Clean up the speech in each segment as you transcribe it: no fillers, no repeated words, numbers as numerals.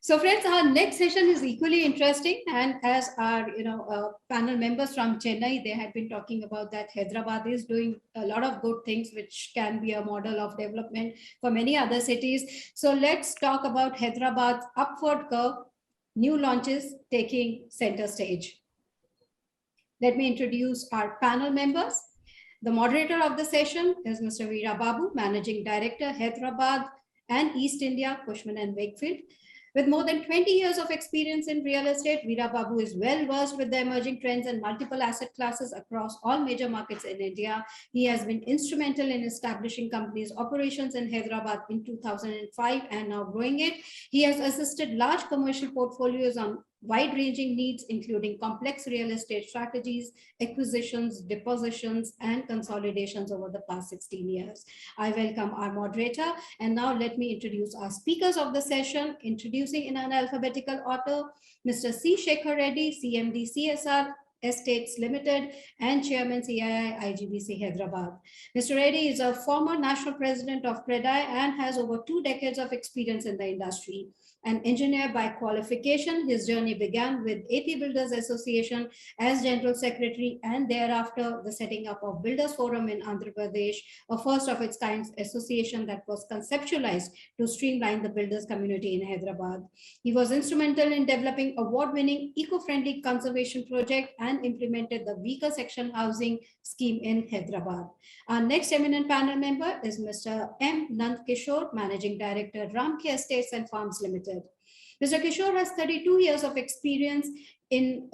So friends, our next session is equally interesting, and as our panel members from Chennai, they had been talking about that Hyderabad is doing a lot of good things which can be a model of development for many other cities. So let's talk about Hyderabad's upward curve, new launches taking center stage. Let me introduce our panel members. The moderator of the session is Mr. Veera Babu, Managing Director, Hyderabad and East India, Cushman and Wakefield. With more than 20 years of experience in real estate, Veera Babu is well versed with the emerging trends and multiple asset classes across all major markets in India. He has been instrumental in establishing companies' operations in Hyderabad in 2005 and now growing it. He has assisted large commercial portfolios on wide-ranging needs, including complex real estate strategies, acquisitions, depositions, and consolidations over the past 16 years. I welcome our moderator, and now let me introduce our speakers of the session, introducing in an alphabetical order, Mr. C. Shekhar Reddy, CMD CSR Estates Limited and Chairman CII IGBC Hyderabad. Mr. Reddy is a former national president of CREDAI and has over 2 decades of experience in the industry. An engineer by qualification, his journey began with AP Builders Association as General Secretary and thereafter the setting up of Builders Forum in Andhra Pradesh, a first of its kind association that was conceptualized to streamline the builders community in Hyderabad. He was instrumental in developing award-winning eco-friendly conservation project and implemented the weaker section housing scheme in Hyderabad. Our next eminent panel member is Mr. M. Nand Kishore, Managing Director, Ramki Estates and Farms Limited. Mr. Kishore has 32 years of experience in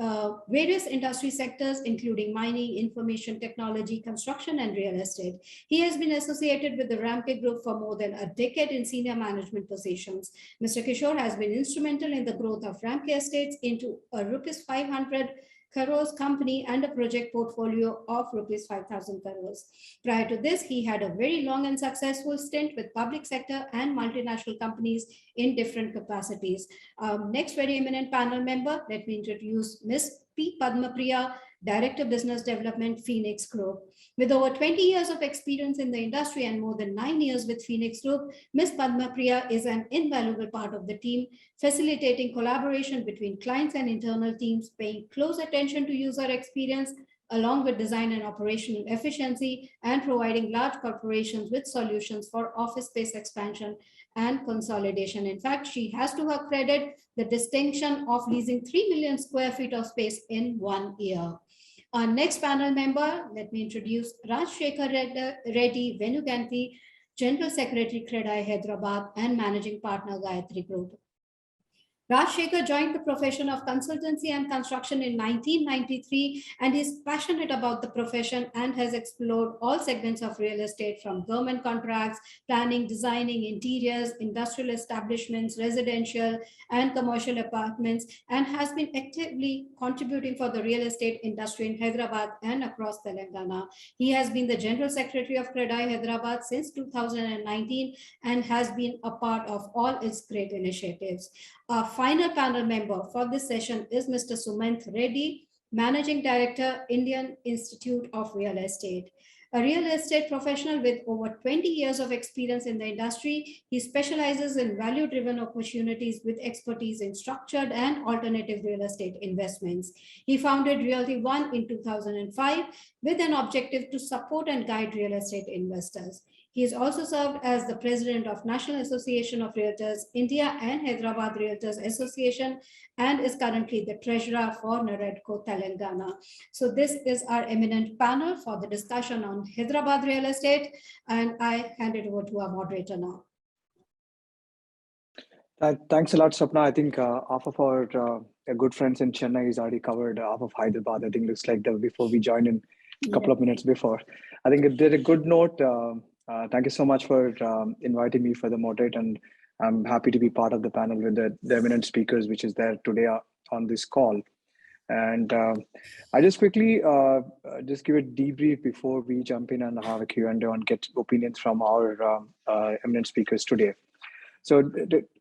various industry sectors, including mining, information technology, construction, and real estate. He has been associated with the Ramki Group for more than a decade in senior management positions. Mr. Kishore has been instrumental in the growth of Ramki Estates into a rupees 500 crores company and a project portfolio of rupees 5,000 crores. Prior to this, he had a very long and successful stint with public sector and multinational companies in different capacities. Next very eminent panel member, let me introduce Ms. P. Padmapriya, Director Business Development, Phoenix Group. With over 20 years of experience in the industry and more than 9 years with Phoenix Group, Ms. Padmapriya is an invaluable part of the team, facilitating collaboration between clients and internal teams, paying close attention to user experience, along with design and operational efficiency, and providing large corporations with solutions for office space expansion and consolidation. In fact, she has to her credit the distinction of leasing 3 million square feet of space in 1 year. Our next panel member, let me introduce Rajshekhar Reddy Venuganti, General Secretary, CREDAI Hyderabad, and Managing Partner, Gayatri Group. Rajshekhar joined the profession of consultancy and construction in 1993 and is passionate about the profession and has explored all segments of real estate, from government contracts, planning, designing, interiors, industrial establishments, residential and commercial apartments, and has been actively contributing for the real estate industry in Hyderabad and across Telangana. He has been the General Secretary of CREDAI Hyderabad since 2019 and has been a part of all its great initiatives. Our final panel member for this session is Mr. Sumant Reddy, Managing Director, Indian Institute of Real Estate. A real estate professional with over 20 years of experience in the industry, he specializes in value-driven opportunities with expertise in structured and alternative real estate investments. He founded Realty One in 2005 with an objective to support and guide real estate investors. He has also served as the president of National Association of Realtors India and Hyderabad Realtors Association, and is currently the treasurer for NAREDCO Telangana. So this is our eminent panel for the discussion on Hyderabad real estate, and I hand it over to our moderator now. Thanks a lot, Swapna. I think half of our good friends in Chennai is already covered half of Hyderabad. I think looks like before we joined in a couple of minutes before. I think it did a good note. Thank you so much for inviting me for the moderate, and I'm happy to be part of the panel with the eminent speakers, which is there today on this call. And I just quickly just give a debrief before we jump in and have a Q&A and get opinions from our eminent speakers today. So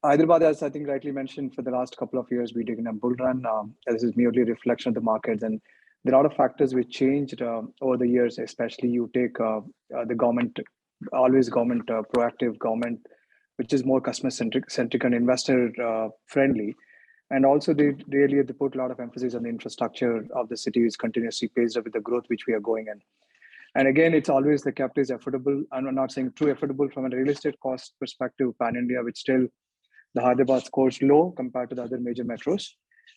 Hyderabad, as I think rightly mentioned, for the last couple of years, we're taking a bull run. This is merely a reflection of the markets, and there are a lot of factors which changed over the years, especially you take the government, always government, proactive government which is more customer centric and investor friendly. And also they put a lot of emphasis on the infrastructure of the city, which continuously pays up with the growth which we are going in. And again, it's always the capital is affordable. I'm not saying too affordable from a real estate cost perspective, pan India, which still the Hyderabad scores low compared to the other major metros.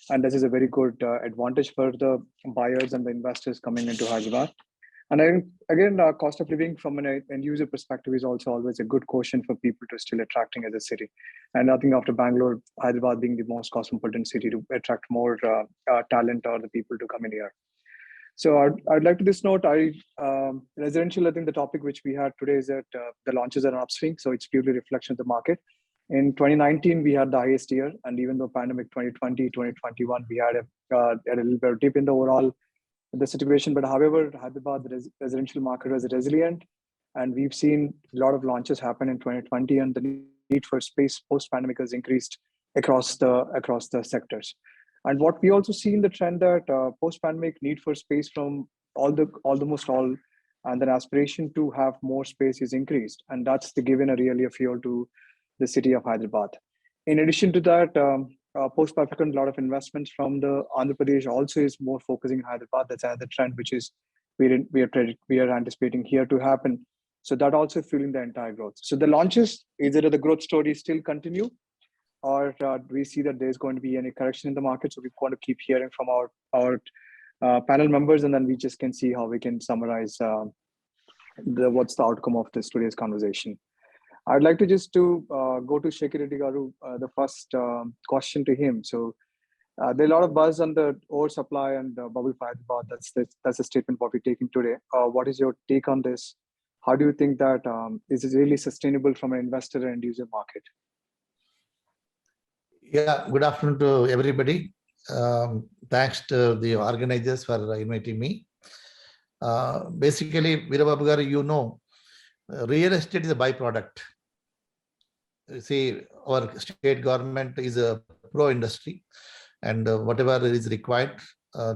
And this is a very good advantage for the buyers and the investors coming into Hyderabad. And again, cost of living from an end user perspective is also always a good quotient for people to still attracting as a city. And I think after Bangalore, Hyderabad being the most cosmopolitan city to attract more talent or the people to come in here. So I'd like to this note, residential, I think the topic which we had today is that the launches are an upswing. So it's purely reflection of the market. In 2019, we had the highest year. And even though pandemic 2020, 2021, we had a little bit of dip in the overall the situation. But however, Hyderabad, the residential market was resilient. And we've seen a lot of launches happen in 2020, and the need for space post-pandemic has increased across the sectors. And what we also see in the trend that post-pandemic need for space from almost all, and then aspiration to have more space is increased. And that's given really a fuel to the city of Hyderabad. In addition to that, post-pandemic, a lot of investments from the Andhra Pradesh also is more focusing on Hyderabad. That's another trend which is we are anticipating here to happen. So that also fueling the entire growth. So the launches, either the growth story still continue, or do we see that there's going to be any correction in the market? So we want to keep hearing from our panel members, and then we just can see how we can summarize what's the outcome of this today's conversation. I'd like to just go to Shekhar Reddy Garu, the first question to him. So there's a lot of buzz on the oversupply and bubble for Hyderabad. That's a statement what we're taking today. What is your take on this? How do you think that is it really sustainable from an investor and user market? Yeah, good afternoon to everybody. Thanks to the organizers for inviting me. Basically, Veerababu Garu, you know, real estate is a byproduct. You see, our state government is a pro-industry, and whatever is required,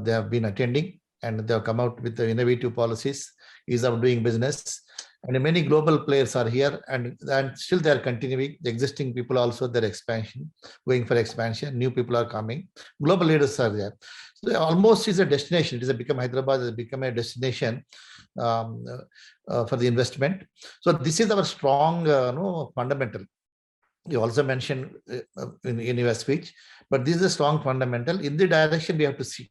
they have been attending, and they have come out with the innovative policies, ease of doing business. And many global players are here, and still they are continuing. The existing people also, their expansion, going for expansion. New people are coming. Global leaders are there. So almost is a destination. It has become Hyderabad has become a destination for the investment. So this is our strong fundamental. You also mentioned in your speech, but this is a strong fundamental. In the direction we have to see.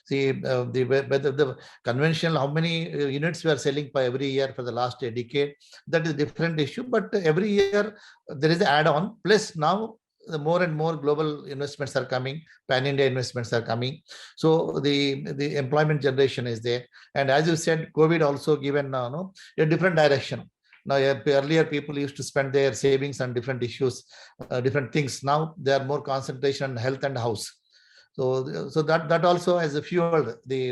See, whether the conventional, how many units we are selling per every year for the last decade, that is a different issue. But every year there is an add-on. Plus now the more and more global investments are coming, pan-India investments are coming. So the employment generation is there. And as you said, COVID also given a different direction. Now, earlier people used to spend their savings on different issues, different things. Now they are more concentration on health and house. So that also has fueled the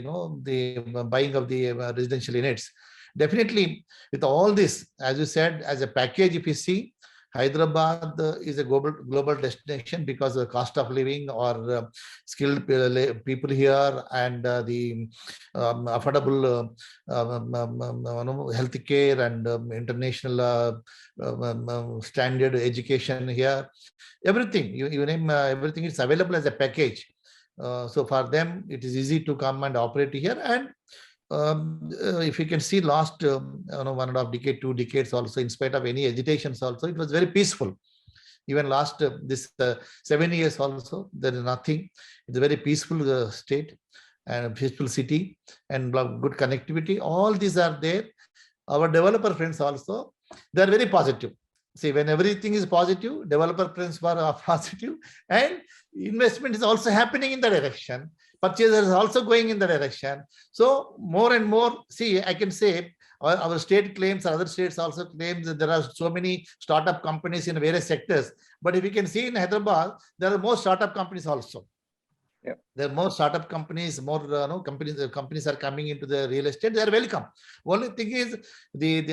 buying of the residential units. Definitely, with all this, as you said, as a package, if you see, Hyderabad is a global destination because of the cost of living or skilled people here, and the affordable health care and international standard education here. Everything, you name everything is available as a package. So for them, it is easy to come and operate here. And if you can see last 1.5 decade, 2 decades also, in spite of any agitations also, it was very peaceful. Even last this 7 years also, there is nothing. It's a very peaceful state and a peaceful city and good connectivity. All these are there. Our developer friends also, they are very positive. See, when everything is positive, developer friends are positive, and investment is also happening in the direction. Purchasers are also going in the direction. So more and more, see, I can say our state claims, other states also claims that there are so many startup companies in various sectors. But if you can see in Hyderabad, there are more startup companies also. Yeah. There are more startup companies, more companies are coming into the real estate. They are welcome. Only thing is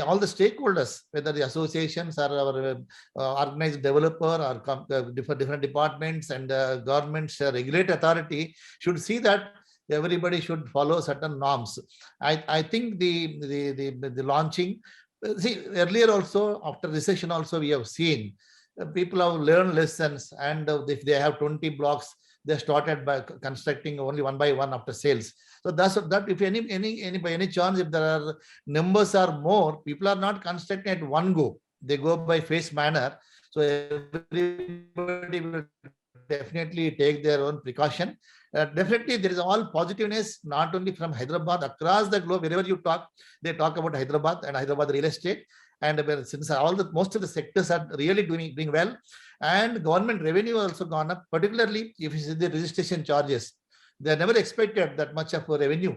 all the stakeholders, whether the associations or our organized developer or different departments and governments, regulatory authority should see that everybody should follow certain norms. I think the launching. See, earlier also, after recession also, we have seen people have learned lessons, and if they have 20 blocks, they started by constructing only one by one after sales. So that's that. If any by any chance, if there are numbers are more, people are not constructing at one go. They go by phase manner. So everybody will definitely take their own precaution. Definitely, there is all positiveness, not only from Hyderabad, across the globe. Wherever you talk, they talk about Hyderabad and Hyderabad real estate. And since most of the sectors are really doing well, and government revenue also gone up, particularly if you see the registration charges, they never expected that much of a revenue.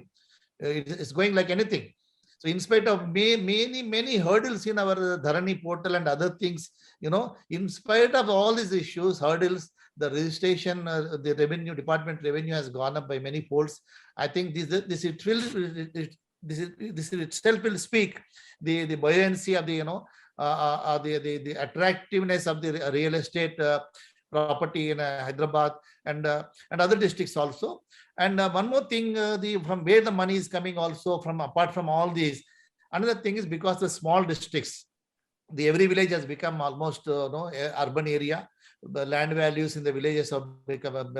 It's going like anything. So in spite of many hurdles in our Dharani portal and other things, in spite of all these issues, hurdles, the registration, the revenue department revenue has gone up by many folds. I think this itself will speak the buoyancy of the the attractiveness of the real estate property in Hyderabad and other districts also. And one more thing, from where the money is coming also, from apart from all these, another thing is because the small districts, every village has become almost urban area. The land values in the villages have become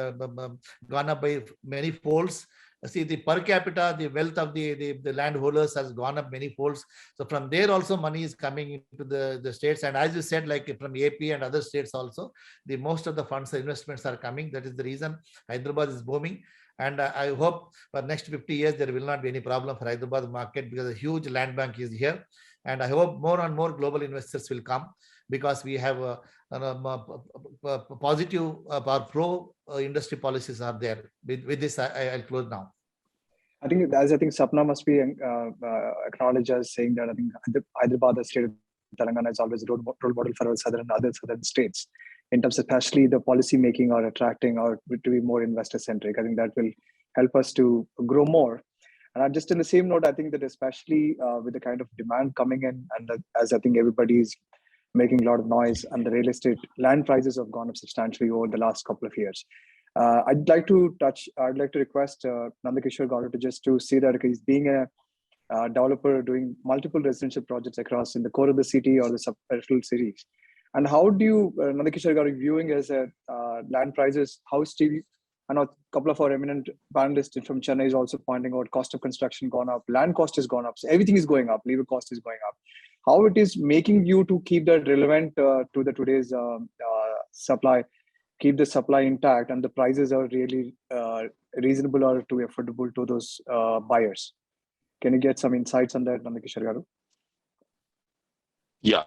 gone up by many folds. See, the per capita, the wealth of the landholders has gone up many folds. So from there also money is coming into the states. And as you said, like from AP and other states also, the most of the funds, investments are coming. That is the reason Hyderabad is booming. And I hope for next 50 years, there will not be any problem for Hyderabad market, because a huge land bank is here. And I hope more and more global investors will come, because we have positive or pro industry policies are there. With this, I'll close now. I think Sapna must be acknowledged as saying that I think Hyderabad, the state of Telangana, is always a role model for other southern states in terms of especially the policy making or attracting or to be more investor centric. I think that will help us to grow more. And just in the same note, I think that especially with the kind of demand coming in, and as I think everybody's making a lot of noise, and the real estate land prices have gone up substantially over the last couple of years. I'd like to request Nandakishore Garu to just to see that he's being a developer doing multiple residential projects across in the core of the city or the sub-peripheral cities. And how do you, Nandakishore Garu, viewing as land prices, how steep? I know a couple of our eminent panelists from Chennai is also pointing out cost of construction gone up, land cost has gone up, so everything is going up, labor cost is going up. How it is making you to keep that relevant to the today's supply, keep the supply intact, and the prices are really reasonable or too affordable to those buyers? Can you get some insights on that, Nandakishore Garu? Yeah.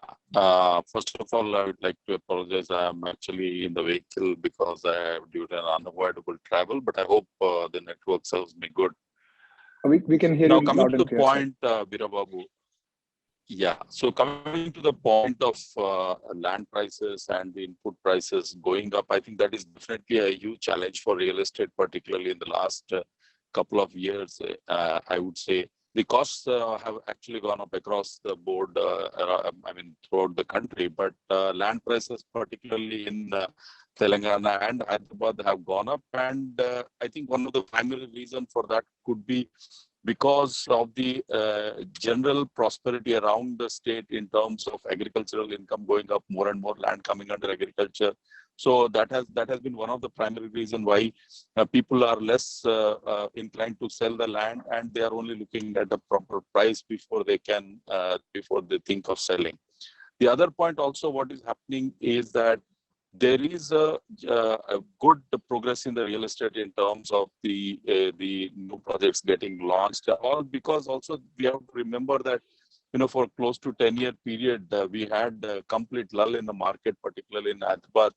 First of all, I would like to apologize. I am actually in the vehicle because I have due to an unavoidable travel, but I hope the network serves me good. We can hear now, you. Coming loud to and the clear, point, Veerababu. Yeah. So coming to the point of land prices and the input prices going up, I think that is definitely a huge challenge for real estate, particularly in the last couple of years. I would say the costs have actually gone up across the board, throughout the country, but land prices, particularly in Telangana and Hyderabad, have gone up. And I think one of the primary reasons for that could be because of the general prosperity around the state in terms of agricultural income going up, more and more land coming under agriculture. So that has been one of the primary reasons why people are less inclined to sell the land, and they are only looking at the proper price before they think of selling. The other point also, what is happening is that there is a good progress in the real estate in terms of the new projects getting launched. All because also we have to remember that for close to 10-year period we had a complete lull in the market, particularly in Hyderabad.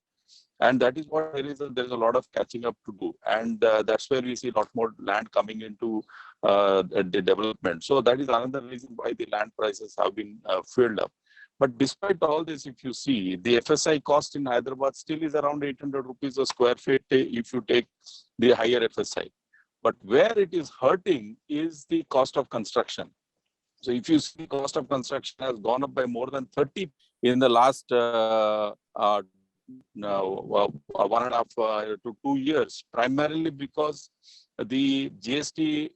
And that is what there's a lot of catching up to do. And that's where we see a lot more land coming into the development. So that is another reason why the land prices have been filled up. But despite all this, if you see, the FSI cost in Hyderabad still is around 800 rupees a square feet if you take the higher FSI. But where it is hurting is the cost of construction. So if you see, cost of construction has gone up by more than 30 in the last 1.5 to 2 years, primarily because the GST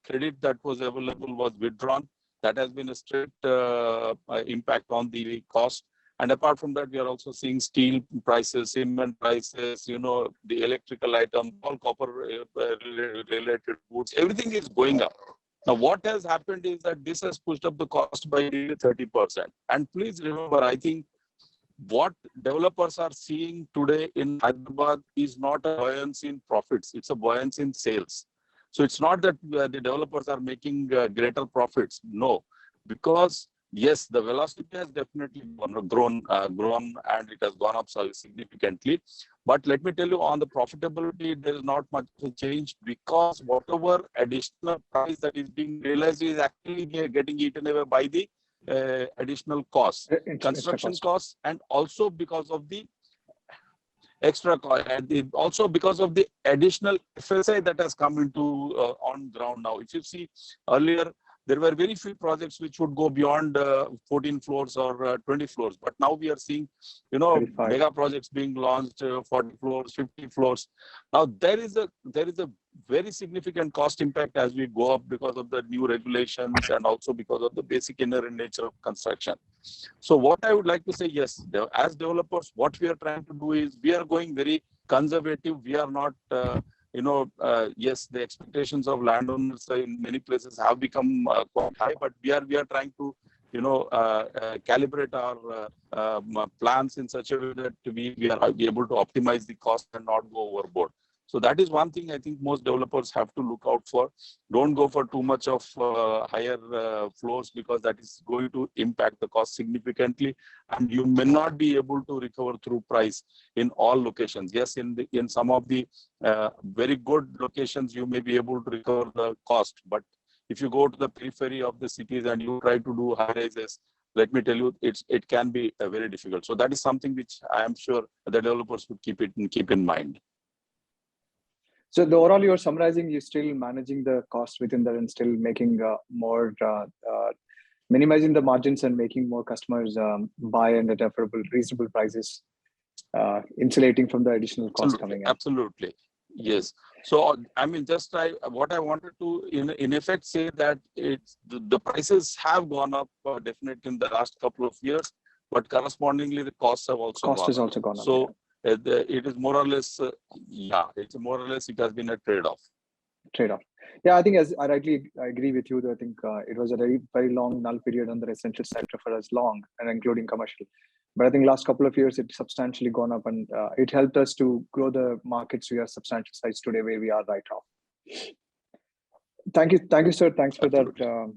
credit that was available was withdrawn. That has been a strict impact on the cost. And apart from that, we are also seeing steel prices, cement prices, the electrical items, all copper related goods, everything is going up. Now, what has happened is that this has pushed up the cost by nearly 30%. And please remember, I think what developers are seeing today in Hyderabad is not a buoyancy in profits, it's a buoyancy in sales. So it's not that the developers are making greater profits. No, because yes, the velocity has definitely grown and it has gone up so significantly. But let me tell you, on the profitability, there is not much change, because whatever additional price that is being realized is actually getting eaten away by the additional costs, construction costs, and also because of the extra cost, and also because of the additional FSI that has come into on ground now. If you see earlier, there were very few projects which would go beyond 14 floors or 20 floors. But now we are seeing, 35. mega projects being launched, 40 floors, 50 floors. Now there is a very significant cost impact as we go up because of the new regulations and also because of the basic inherent nature of construction. So what I would like to say, yes, as developers, what we are trying to do is we are going very conservative. We are not yes, the expectations of landowners in many places have become quite high, but we are trying to, calibrate our plans in such a way that we are able to optimize the cost and not go overboard. So that is one thing I think most developers have to look out for. Don't go for too much of higher floors, because that is going to impact the cost significantly, and you may not be able to recover through price in all locations. Yes, in some of the very good locations, you may be able to recover the cost, but if you go to the periphery of the cities and you try to do high rises, let me tell you, it can be very difficult. So that is something which I am sure the developers would keep in mind. So the overall, you're summarizing, you're still managing the cost within that and still making more, minimizing the margins and making more customers buy and at affordable, reasonable prices, insulating from the additional costs coming in. Absolutely. Yes. So, I mean, what I wanted to, in effect, say that the prices have gone up definitely in the last couple of years, but correspondingly, the costs have also gone up. Has also gone up. So, it is more or less, it has been a trade-off. Yeah, I think I agree with you that I think it was a very, very long null period on the residential sector for us long, and including commercial. But I think last couple of years, it's substantially gone up, and it helped us to grow the markets to a substantial size today where we are right now. Thank you, sir. Thanks for that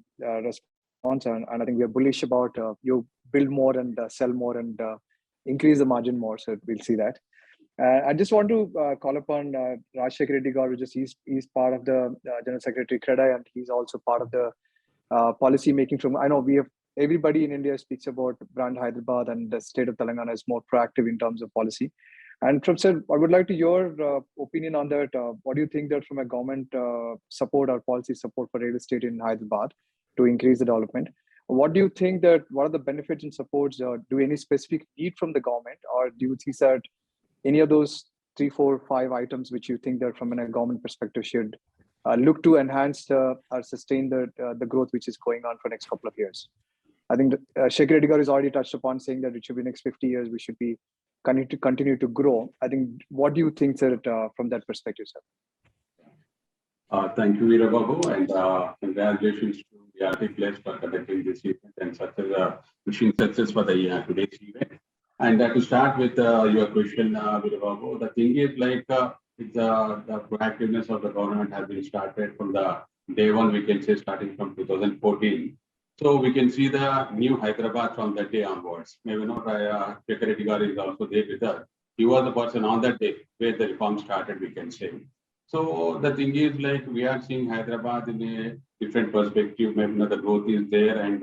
response. And I think we are bullish about you build more and sell more and increase the margin more. So we'll see that. I just want to call upon Rajshekhar Reddy Gaur, he's part of the General Secretary CREDAI, and he's also part of the policy making from, I know everybody in India speaks about brand Hyderabad, and the state of Telangana is more proactive in terms of policy. And from sir, I would like to your opinion on that. What do you think that from a government support or policy support for real estate in Hyderabad to increase the development? What do you think that, what are the benefits and supports? Do any specific need from the government, or do you see that any of those 3, 4, 5 items which you think that from a government perspective should look to enhance or sustain the growth which is going on for next couple of years? I think Shekhar Reddy Gaur has already touched upon saying that it should be next 50 years, we should be continue to grow. I think, what do you think, sir, from that perspective, sir? Thank you, Veerababu, and congratulations to the Articles for conducting this event and such a wishing success for the today's event. And to start with your question, Veerababu, the thing is like it's the proactiveness of the government has been started from the day one, we can say starting from 2014. So we can see the new Hyderabad from that day onwards. Maybe not Shekhar Reddy Gaur is also there with us. He was the person on that day where the reform started, we can say. So the thing is like we are seeing Hyderabad in a different perspective. Maybe the growth is there, and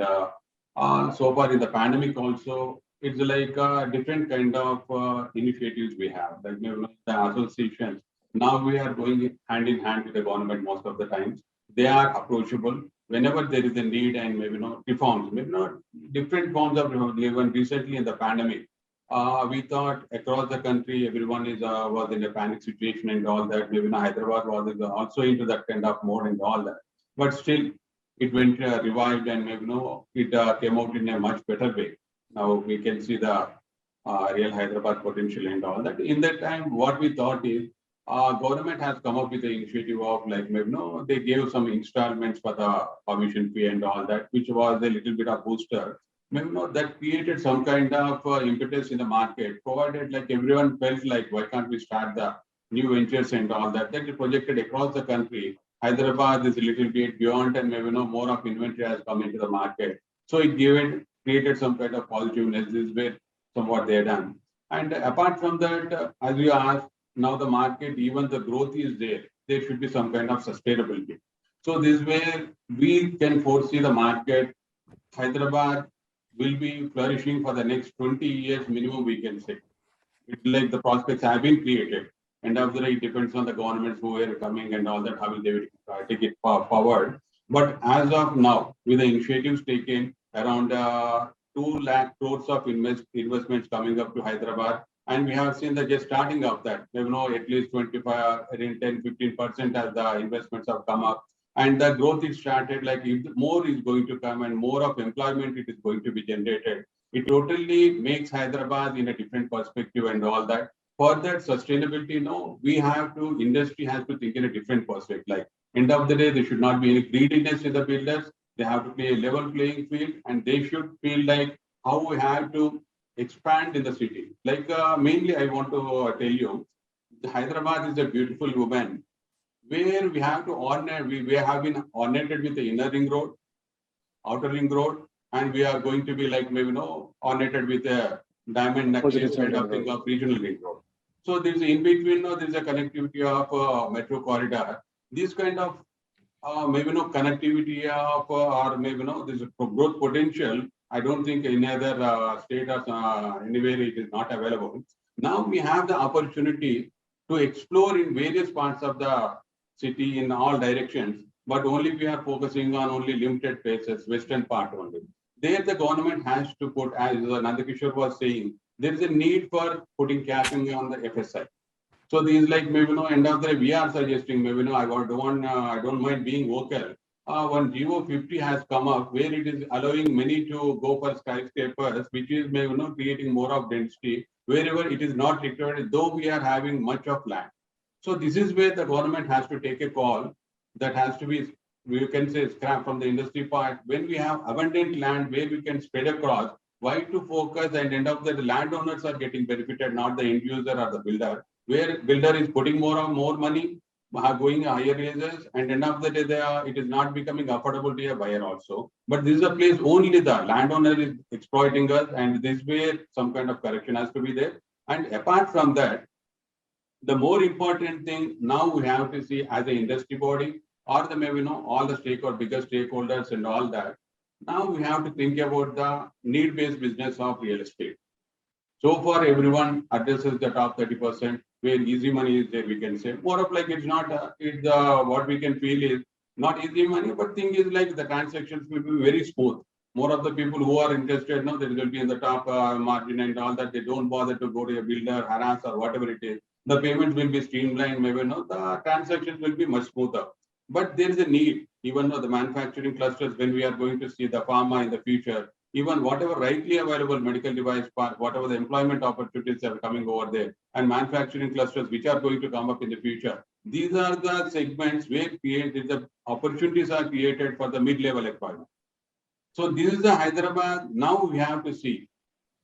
so far in the pandemic also, it's like a different kind of initiatives we have. Like maybe the associations. Now we are going hand in hand with the government most of the times. They are approachable whenever there is a need, and maybe not reforms, maybe not different forms of reforms. Even recently in the pandemic, we thought across the country everyone was in a panic situation and all that. Maybe Hyderabad was also into that kind of mode and all that. But still, it went revived, and maybe it came out in a much better way. Now we can see the real Hyderabad potential and all that. In that time, what we thought is, government has come up with the initiative of like, maybe, no, they gave some installments for the permission fee and all that, which was a little bit of booster. Maybe no, that created some kind of impetus in the market, provided like everyone felt like, why can't we start the new ventures and all that? That is projected across the country. Hyderabad is a little bit beyond, and maybe no more of inventory has come into the market. So it created some kind of positiveness. This is where somewhat they are done. And apart from that, as you asked, now the market, even the growth is there. There should be some kind of sustainability. So this way we can foresee the market. Hyderabad will be flourishing for the next 20 years minimum, we can say. It's like the prospects have been created. And after it depends on the governments who are coming and all that, how will they take it forward. But as of now, with the initiatives taken, around 2 lakh crores of investments coming up to Hyderabad. And we have seen that just starting of that, we know at least 25, 10, 15% as the investments have come up. And the growth is started, like if more is going to come and more of employment it is going to be generated. It totally makes Hyderabad in a different perspective and all that. For that sustainability, no, we have to, industry has to think in a different perspective. Like end of the day, there should not be any greediness in the builders. They have to play a level playing field, and they should feel like how we have to expand in the city. Like mainly I want to tell you, Hyderabad is a beautiful woman where we have to honor, we have been honored with the inner ring road, outer ring road, and we are going to be like maybe honored with a diamond necklace kind of thing of regional ring road. So there's in between, there's a connectivity of metro corridor. This kind of maybe connectivity of or maybe there's a growth potential. I don't think any other state or anywhere it is not available. Now we have the opportunity to explore in various parts of the city in all directions, but only we are focusing on only limited places, western part only. There the government has to put, as Nandakishore was saying, there is a need for putting capping on the FSI. So these like maybe end of the day we are suggesting maybe I don't mind being vocal. One Geo 50 has come up where it is allowing many to go for skyscrapers, which is maybe creating more of density wherever it is not required, though we are having much of land. So this is where the government has to take a call that has to be, we can say, scrap from the industry part. When we have abundant land where we can spread across, why to focus and end up that the landowners are getting benefited, not the end user or the builder, where builder is putting more money, going higher raises, and end of the day it is not becoming affordable to a buyer also. But this is a place only the landowner is exploiting us, and this way some kind of correction has to be there. And apart from that, the more important thing now we have to see as an industry body or the maybe all the bigger stakeholders and all that. Now we have to think about the need-based business of real estate. So far, everyone addresses the top 30%, where easy money is there, we can say. More of like it's not, what we can feel is not easy money, but thing is like the transactions will be very smooth. More of the people who are interested, they will be in the top margin and all that. They don't bother to go to a builder, harass or whatever it is. The payments will be streamlined, maybe the transactions will be much smoother. But there is a need, even though the manufacturing clusters, when we are going to see the pharma in the future, even whatever rightly available medical device part, whatever the employment opportunities are coming over there, and manufacturing clusters which are going to come up in the future, these are the segments where the opportunities are created for the mid-level employment. So this is the Hyderabad. Now we have to see.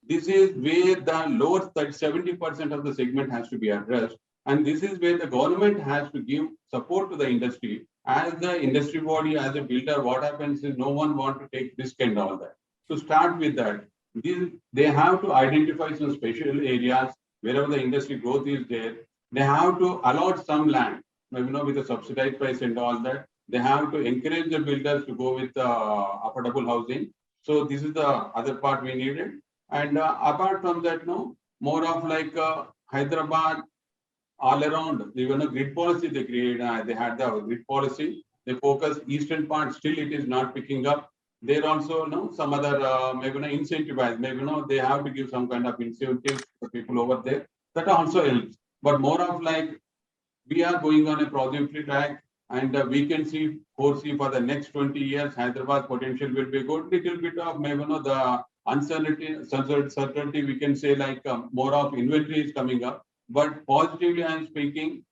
This is where the lower 70% of the segment has to be addressed. And this is where the government has to give support to the industry. As the industry body, as a builder, what happens is no one wants to take risk and all that. To start with that, they have to identify some special areas wherever the industry growth is there. They have to allot some land, maybe with a subsidized price and all that. They have to encourage the builders to go with affordable housing. So this is the other part we needed. And apart from that, more of like Hyderabad, all around, even a grid policy they created. They had the grid policy. They focus eastern part, still it is not picking up. There also some other maybe incentivize, maybe they have to give some kind of incentives to people over there. That also helps. But more of like we are going on a project track, and we can foresee for the next 20 years, Hyderabad potential will be good. Little bit of maybe the Certainty, we can say like more of inventory is coming up. But positively, I am speaking,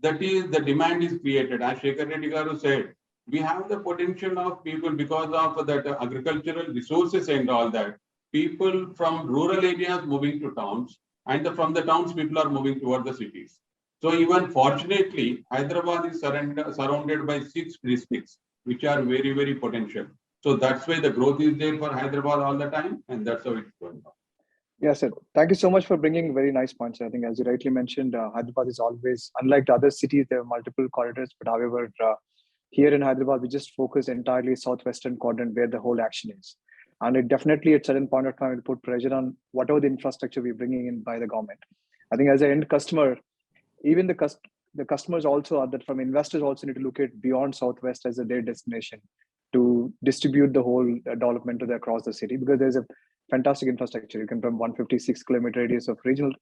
that is the demand is created. As Shekhar Reddy Garu said, we have the potential of people because of that agricultural resources and all that. People from rural areas moving to towns, and from the towns, people are moving toward the cities. So even fortunately, Hyderabad is surrounded by 6 districts, which are very, very potential. So that's why the growth is there for Hyderabad all the time, and that's how it's going on. Yes, sir. Thank you so much for bringing very nice points. I think, as you rightly mentioned, Hyderabad is always, unlike the other cities, there are multiple corridors. But however, here in Hyderabad, we just focus entirely southwestern quadrant where the whole action is. And it definitely, at certain point of time, will put pressure on whatever the infrastructure we're bringing in by the government. I think as an end customer, even the customers also are that from investors also need to look at beyond southwest as a their destination to distribute the whole development to across the city, because there's a fantastic infrastructure. You can from 156-kilometer radius of regional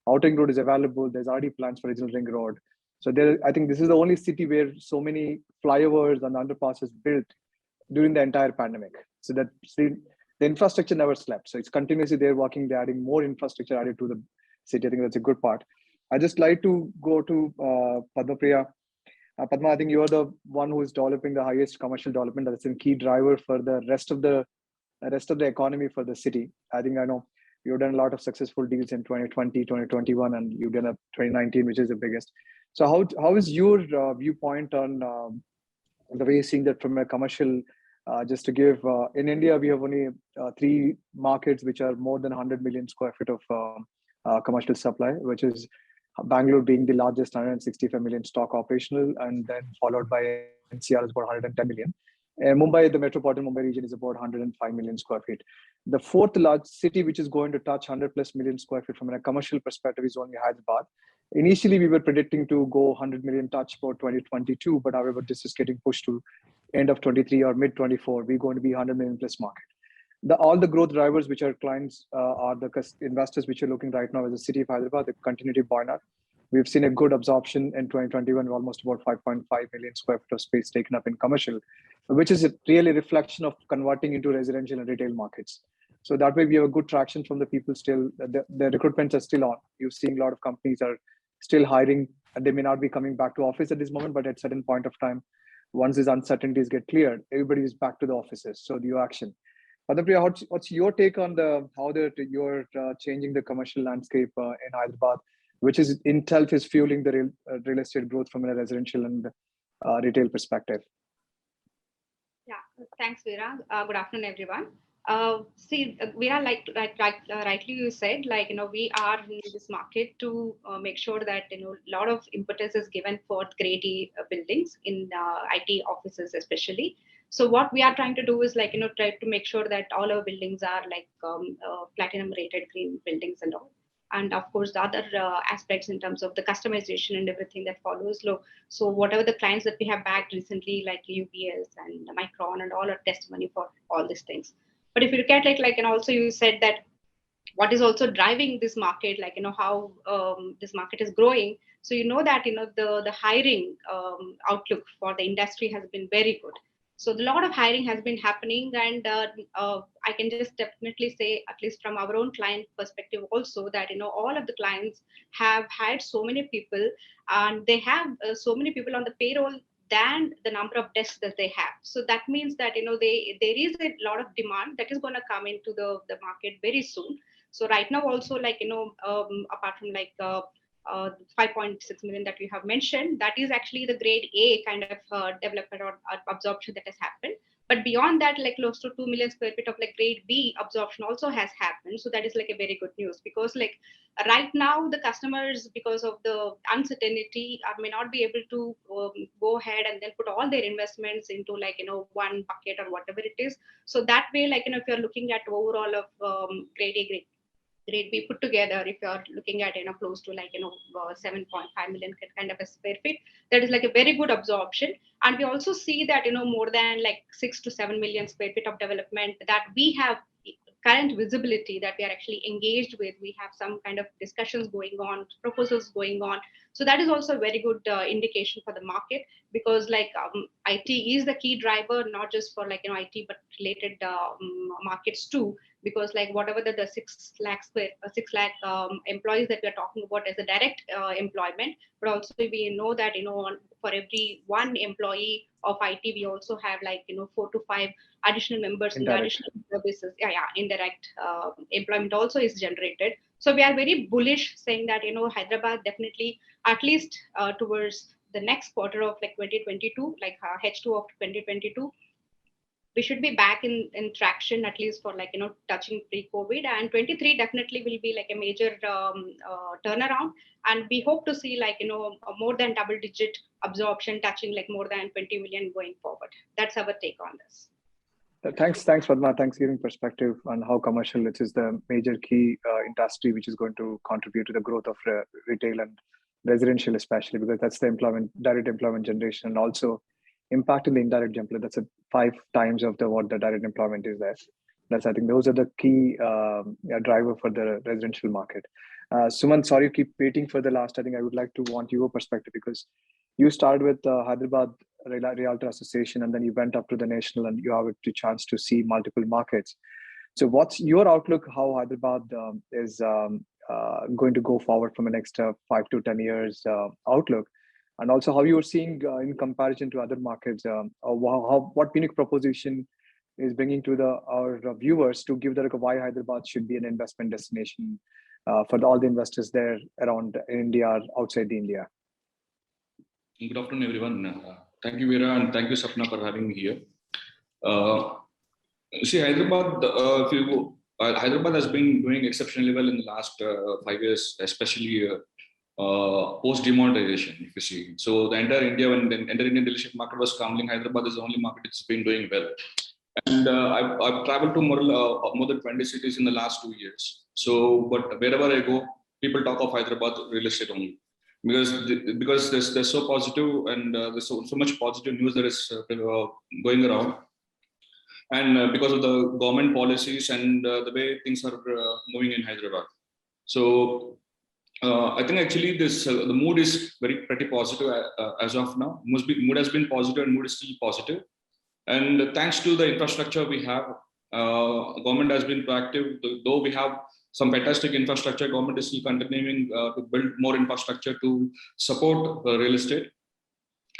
outing road is available. There's already plans for regional ring road. So there, I think this is the only city where so many flyovers and underpasses built during the entire pandemic. So that the infrastructure never slept. So it's continuously they're working, they're adding more infrastructure added to the city. I think that's a good part. I just like to go to Padma Priya. Padma, I think you're the one who is developing the highest commercial development. That's a key driver for the rest of the economy for the city. I think I know you've done a lot of successful deals in 2020, 2021, and you've done a 2019, which is the biggest. So how is your viewpoint on the way you're seeing that from a commercial? Just to give, in India, we have only 3 markets which are more than 100 million square feet of commercial supply, which is Bangalore being the largest, 165 million stock operational, and then followed by NCR is about 110 million. Mumbai, the metropolitan Mumbai region, is about 105 million square feet. The 4th largest city, which is going to touch 100 plus million square feet from a commercial perspective, is only Hyderabad. Initially, we were predicting to go 100 million touch for 2022, but however, this is getting pushed to end of 23 or mid 24. We're going to be 100 million plus market. All the growth drivers, which our clients are the investors, which are looking right now as a city of Hyderabad, they continue to buy up. We've seen a good absorption in 2021, almost about 5.5 million square feet of space taken up in commercial, which is really a reflection of converting into residential and retail markets. So that way we have a good traction from the people still, the recruitments are still on. You're seeing a lot of companies are still hiring, and they may not be coming back to office at this moment, but at a certain point of time, once these uncertainties get cleared, everybody is back to the offices. So the action. Padma Priya, what's your take on how you're changing the commercial landscape in Hyderabad, which is in itself is fueling the real estate growth from a residential and retail perspective? Yeah, thanks, Veera. Good afternoon, everyone. Veera, rightly you said, we are in this market to make sure that a lot of impetus is given for Grade A buildings in IT offices, especially. So what we are trying to do is try to make sure that all our buildings are platinum rated green buildings and all. And of course, the other aspects in terms of the customization and everything that follows. So whatever the clients that we have backed recently, like UPS and Micron and all, are testimony for all these things. But if you look at and also you said that what is also driving this market, how this market is growing. So that the hiring outlook for the industry has been very good. So a lot of hiring has been happening, and I can just definitely say, at least from our own client perspective also, that all of the clients have hired so many people, and they have so many people on the payroll than the number of desks that they have. So that means that there is a lot of demand that is going to come into the market very soon. So right now also apart from 5.6 million that we have mentioned, that is actually the Grade A kind of development or absorption that has happened. But beyond that, close to 2 million square feet of Grade B absorption also has happened. So that is a very good news, because right now the customers, because of the uncertainty, may not be able to go ahead and then put all their investments into one bucket or whatever it is. So that way, if you're looking at overall of Grade A, Grade B put together, if you're looking at close to 7.5 million kind of a square feet, that is a very good absorption. And we also see that more than 6 to 7 million square feet of development that we have current visibility that we are actually engaged with. We have some kind of discussions going on, proposals going on. So that is also a very good indication for the market, because IT is the key driver, not just for IT, but related markets too. because like whatever the 6 lakh employees that we're talking about as a direct employment, but also we know that, for every one employee of IT, we also have like, 4 to 5 additional members in the additional services. Indirect employment also is generated. So we are very bullish saying that, Hyderabad definitely, at least towards the next quarter of like 2022, like H2 of 2022, we should be back in traction, at least for like, touching pre-COVID, and 23 definitely will be like a major turnaround. And we hope to see like, a more than double-digit absorption touching like more than 20 million going forward. That's our take on this. Thanks, Padma. Thanks for giving perspective on how commercial, which is the major key industry, which is going to contribute to the growth of retail and residential, especially because that's the direct employment generation, and also impacting the indirect employment. That's 5 times of what the direct employment is there. I think those are the key driver for the residential market. Suman, sorry you keep waiting for the last. I think I would like to want your perspective, because you started with Hyderabad Realtor Association, and then you went up to the national, and you have a chance to see multiple markets. So what's your outlook, how Hyderabad is going to go forward from the next 5 to 10 years outlook? And also how you're seeing in comparison to other markets, what unique proposition is bringing to our viewers to give that why Hyderabad should be an investment destination for all the investors there around India or outside India. Good afternoon, everyone. Thank you, Veera, and thank you, Sapna, for having me here. See, Hyderabad, Hyderabad has been doing exceptionally well in the last 5 years, especially post-demonetization, if you see. So the entire India, when the entire Indian dealership market was crumbling, Hyderabad is the only market that's been doing well. And I've traveled to more than 20 cities in the last 2 years. So, but wherever I go, people talk of Hyderabad real estate only. Because there's so positive, and there's so much positive news that is going around. And because of the government policies and the way things are moving in Hyderabad. So I think actually the mood is pretty positive as of now. Mood has been positive, and mood is still positive. And thanks to the infrastructure we have, government has been proactive. Though we have some fantastic infrastructure, government is still continuing to build more infrastructure to support real estate.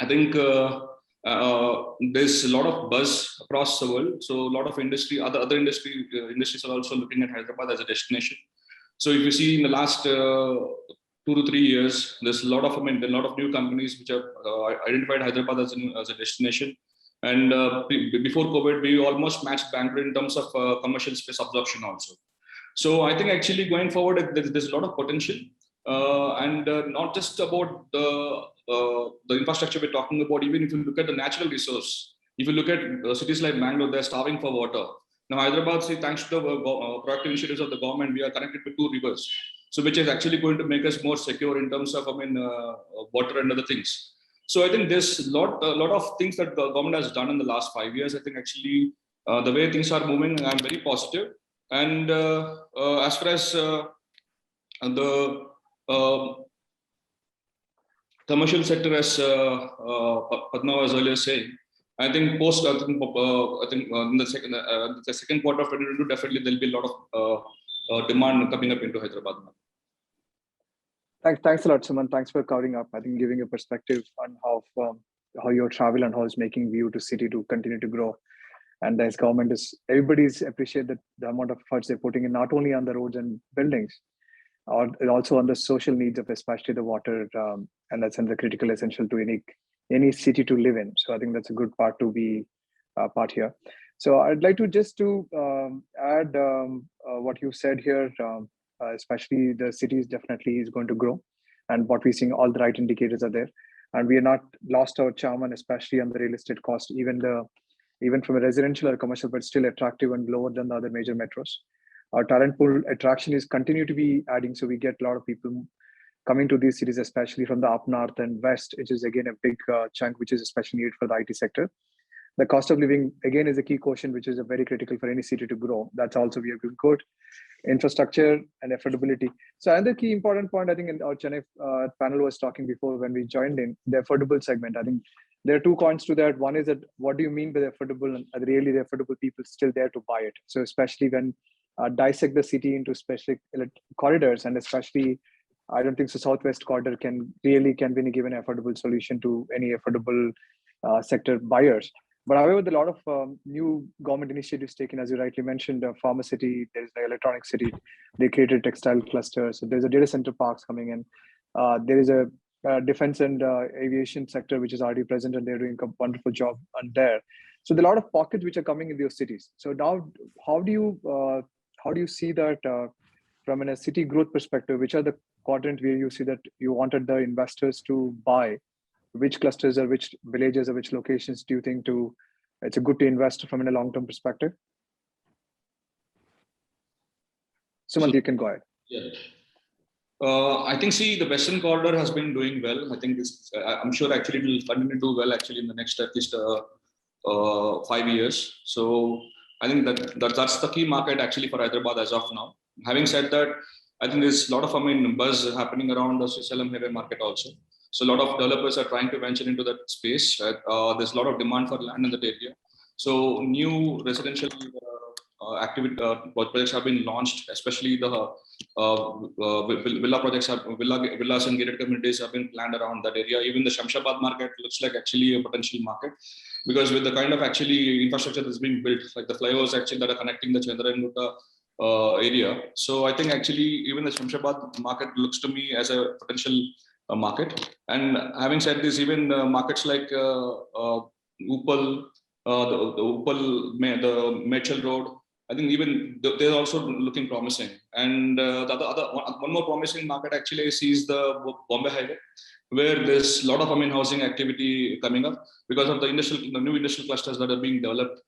I think there's a lot of buzz across the world. So a lot of industry, other industries are also looking at Hyderabad as a destination. So if you see in the last 2 to 3 years, there's a lot of new companies which have identified Hyderabad as a destination. And before COVID, we almost matched Bangalore in terms of commercial space absorption also. So I think actually going forward, there's a lot of potential, and not just about the infrastructure we're talking about. Even if you look at the natural resource, if you look at cities like Bangalore, they're starving for water. Now Hyderabad, thanks to the proactive initiatives of the government, we are connected with 2 rivers, so which is actually going to make us more secure in terms of water and other things. So I think there's a lot of things that the government has done in the last 5 years. I think actually the way things are moving, I'm very positive. And as far as the commercial sector, as Padma was earlier saying, I think in the second quarter of 2022, definitely there'll be a lot of demand coming up into Hyderabad. Thanks a lot, Suman. Thanks for covering up. I think giving a perspective on how your travel and how it's making view to city to continue to grow. And as government everybody's appreciate the amount of efforts they're putting in, not only on the roads and buildings, or also on the social needs of especially the water, and that's the critical essential to any city to live in. So I think that's a good part to be part here. So I'd like to just to add what you said here, especially the cities definitely is going to grow, and what we're seeing, all the right indicators are there, and we are not lost our charm, and especially on the real estate cost, even from a residential or commercial, but still attractive and lower than the other major metros. Our talent pool attraction is continue to be adding, so we get a lot of people coming to these cities, especially from the up north and west, which is again a big chunk, which is especially needed for the IT sector. The cost of living again is a key question, which is a very critical for any city to grow. That's also we have good infrastructure and affordability. So another key important point, I think, in our Chennai panel was talking before when we joined in, the affordable segment. I think there are 2 points to that. One is that what do you mean by the affordable, and really the affordable people still there to buy it? So especially when dissect the city into specific corridors, and especially, I don't think so Southwest corridor can be given affordable solution to any affordable sector buyers. But however, there are a lot of new government initiatives taken, as you rightly mentioned, Pharma City, there's the Electronic City, they created textile clusters. So there's a data center parks coming in. There is a defense and aviation sector, which is already present, and they're doing a wonderful job on there. So there are a lot of pockets which are coming in those cities. So now, how do you see that from a city growth perspective? Which are the quadrant where you see that you wanted the investors to buy? Which clusters or which villages or which locations do you think it's a good to invest from a long-term perspective? Sumant, you can go ahead. Yeah. I think, the Western corridor has been doing well. I think I'm sure actually it will continue to do well actually in the next at least 5 years. So I think that's the key market actually for Hyderabad as of now. Having said that, I think there's a lot of buzz happening around the Srisalam highway market also. So a lot of developers are trying to venture into that space. There's a lot of demand for land in that area. So new residential activity projects have been launched, especially the villa projects, villas and gated communities have been planned around that area. Even the Shamshabad market looks like actually a potential market, because with the kind of actually infrastructure that's being built, like the flyovers actually that are connecting the Chandra and Gutta area. So I think actually even the Shamshabad market looks to me as a potential market. And having said this, even markets like Uppal, the Uppal, the Mechal Road, I think even they're also looking promising. And one more promising market actually I see is the Bombay Highway, where there's a lot of housing activity coming up because of the new industrial clusters that are being developed.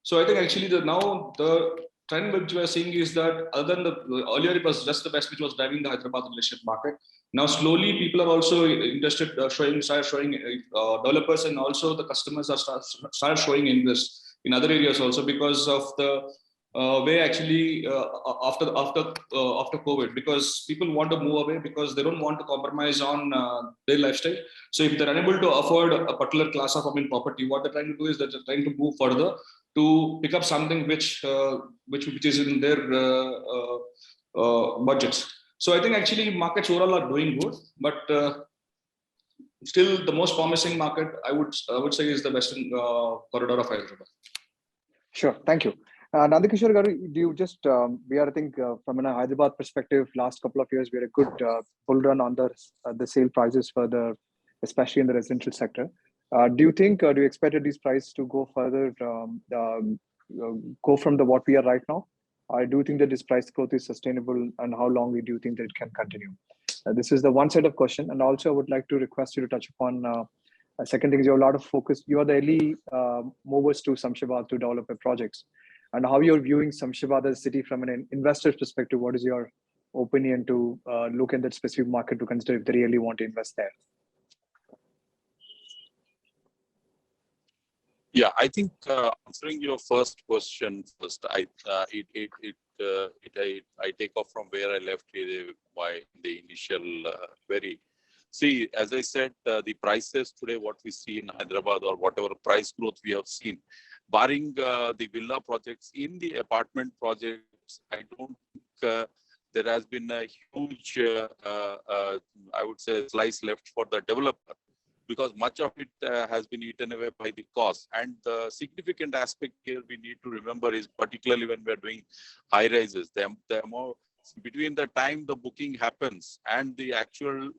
So I think actually now the trend which we are seeing is that other than earlier it was just the best which was driving the Hyderabad real estate market. Now slowly people are also interested, start showing developers, and also the customers are start showing interest in other areas also, because of the way actually after COVID, because people want to move away because they don't want to compromise on their lifestyle. So if they're unable to afford a particular class of property, what they're trying to do is that they're trying to move further to pick up something which is in their budgets. So I think actually markets overall are doing good, but still the most promising market I would say is the Western corridor of Hyderabad. Sure, thank you. Nandakishore Garu, do you just we are, I think, from a Hyderabad perspective, last couple of years we had a good bull run on the sale prices for especially in the residential sector. Do you think, do you expect these prices to go further, go from what we are right now? I do think that this price growth is sustainable, and how long do you think that it can continue? This is the one set of question. And also I would like to request you to touch upon second thing is you have a lot of focus. You are the early movers to Shamshabad to develop projects. And how you're viewing Shamshabad as a city from an investor's perspective, what is your opinion to look at that specific market to consider if they really want to invest there? Yeah, I think answering your first question first, I take off from where I left by the initial query. See, as I said, the prices today, what we see in Hyderabad or whatever price growth we have seen, barring the villa projects, in the apartment projects, I don't think there has been a huge, I would say, slice left for the developer, because much of it has been eaten away by the cost. And the significant aspect here we need to remember is, particularly when we're doing high rises, the more between the time the booking happens and the actual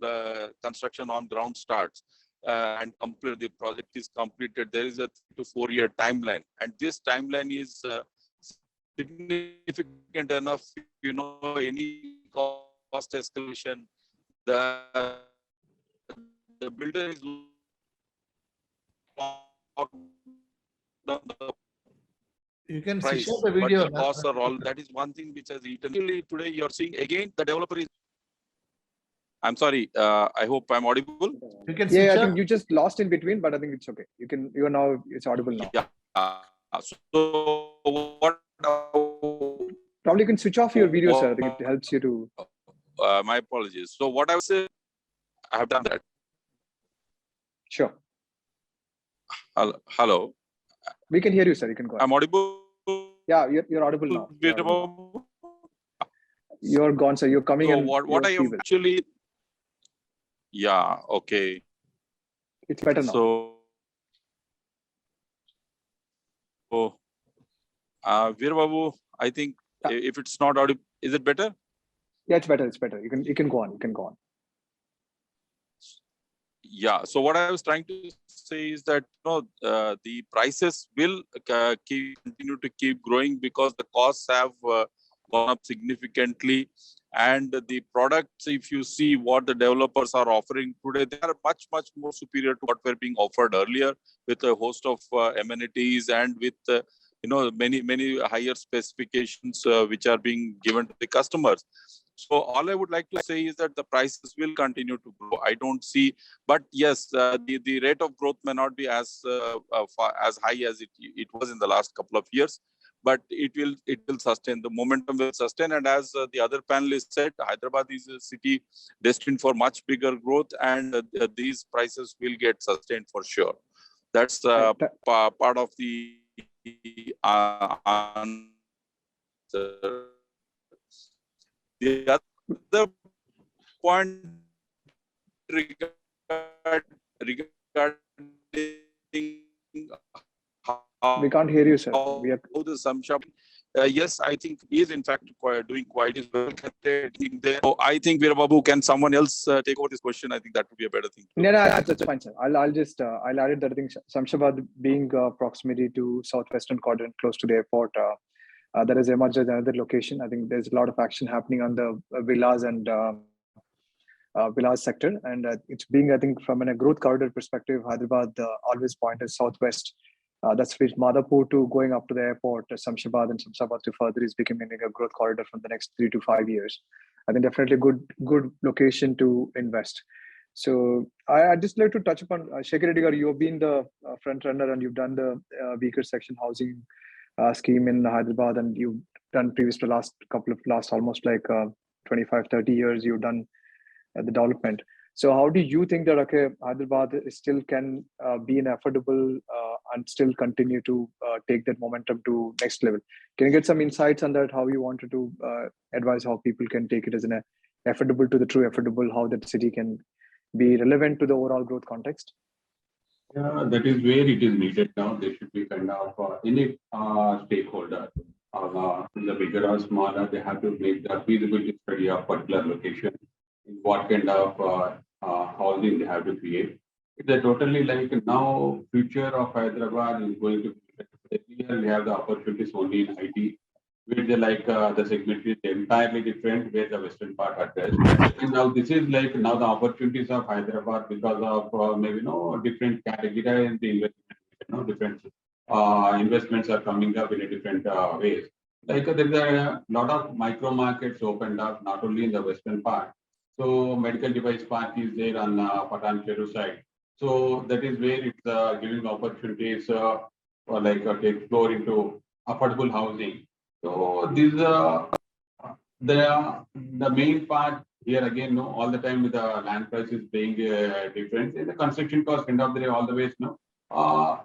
construction on ground starts and the project is completed, there is a 3 to 4 year timeline. And this timeline is significant enough, any cost escalation, the builder is you can price, see the video. But the costs are all, that is one thing which has eaten. Today you're seeing again the developer is, I'm sorry, I hope I'm audible. You can I think you just lost in between, but I think it's okay. You are now, it's audible now. Yeah. So what? Probably you can switch off your video, sir. I think it helps you to. My apologies. So what I would say, I have done that. Sure. Hello. We can hear you, sir. You can go ahead. I'm audible. Yeah, you're audible now. You're audible. You're gone, sir. You're coming So in. what I you're am feeble. actually, yeah, okay. It's better now. So, Veer Babu, I think Yeah. if it's not audible, is it better? Yeah, it's better. It's better. You can go on. You can go on. Yeah. So what I was trying to say is that the prices will continue to keep growing because the costs have gone up significantly, and the products, if you see what the developers are offering today, they are much more superior to what were being offered earlier, with a host of amenities and with many higher specifications which are being given to the customers. So all I would like to say is that the prices will continue to grow. I don't see, but yes, the rate of growth may not be as high as it was in the last couple of years, but it will sustain. The momentum will sustain, and as the other panelists said, Hyderabad is a city destined for much bigger growth, and these prices will get sustained for sure. That's part of the answer. The other point regarding We can't hear you, sir. how the Samshab, yes, I think he is in fact doing quite well. So I think Veer Babu, can someone else take over this question? I think that would be a better thing. No, that's fine, sir. I'll just I'll add it that I think Samshabad being proximity to southwestern quadrant, close to the airport, that has emerged as another location. I think there's a lot of action happening on the villas and villas sector, and it's being, I think, from a growth corridor perspective, Hyderabad always pointed southwest. That's with Madhapur to going up to the airport, Samshabad and Samshabad to further is becoming a growth corridor from the next 3 to 5 years. I think definitely good location to invest. So I'd just like to touch upon Shekhar Reddy, you've been the front runner and you've done the weaker section housing scheme in Hyderabad, and you've done previous to last almost like 25-30 years you've done the development. So how do you think that Hyderabad still can be an affordable and still continue to take that momentum to next level? Can you get some insights on that, how you wanted to advise how people can take it as an affordable to the true affordable, how that city can be relevant to the overall growth context? Yeah, that is where it is needed now. There should be kind of any stakeholder, the bigger or smaller, they have to make the feasibility study of particular location, in what kind of housing they have to create. It's a totally like now future of Hyderabad is going to be here. We have the opportunities only in IT, where they like the segment is entirely different, where the western part addressed. And now this is like now the opportunities of Hyderabad because of maybe different category and the investment, different investments are coming up in a different ways. Like there is a lot of micro markets opened up, not only in the western part. So medical device park is there on Patan Cheru side. So that is where it's giving opportunities for like to explore into affordable housing. So these the main part here again, all the time with the land prices being different, the construction cost end of the day all the ways,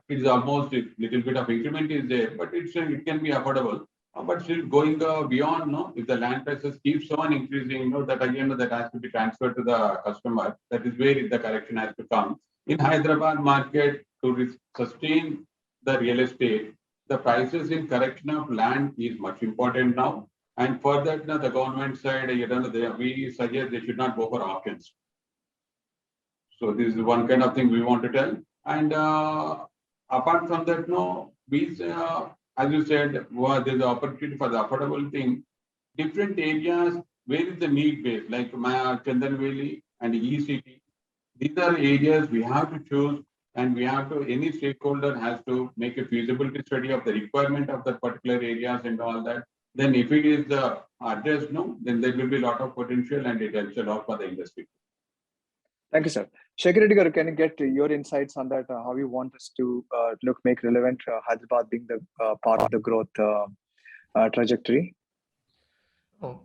it's almost a little bit of increment is there, but it can be affordable. But still going beyond, if the land prices keeps on increasing, that again that has to be transferred to the customer. That is where the correction has to come. In Hyderabad market, to sustain the real estate, the prices in correction of land is much important now. And for that, the government side, we suggest they should not go for auctions. So this is one kind of thing we want to tell. And apart from that, we as you said, there's an opportunity for the affordable thing. Different areas, where is the need base, like Chandan Valley and ECT. These are areas we have to choose, and we have to, any stakeholder has to make a feasibility study of the requirement of that particular areas and all that. Then if it is addressed, then there will be a lot of potential and it helps a lot for the industry. Thank you, sir. Shekhar Reddy, can you get your insights on that? How you want us to make relevant Hyderabad being the part of the growth trajectory?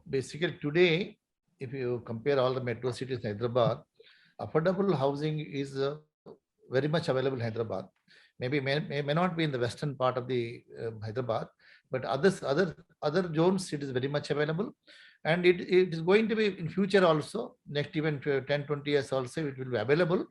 Basically, today, if you compare all the metro cities in Hyderabad, affordable housing is very much available in Hyderabad. Maybe may not be in the western part of the Hyderabad, but other zones it is very much available, and it is going to be in future also, next even 10, 20 years also it will be available.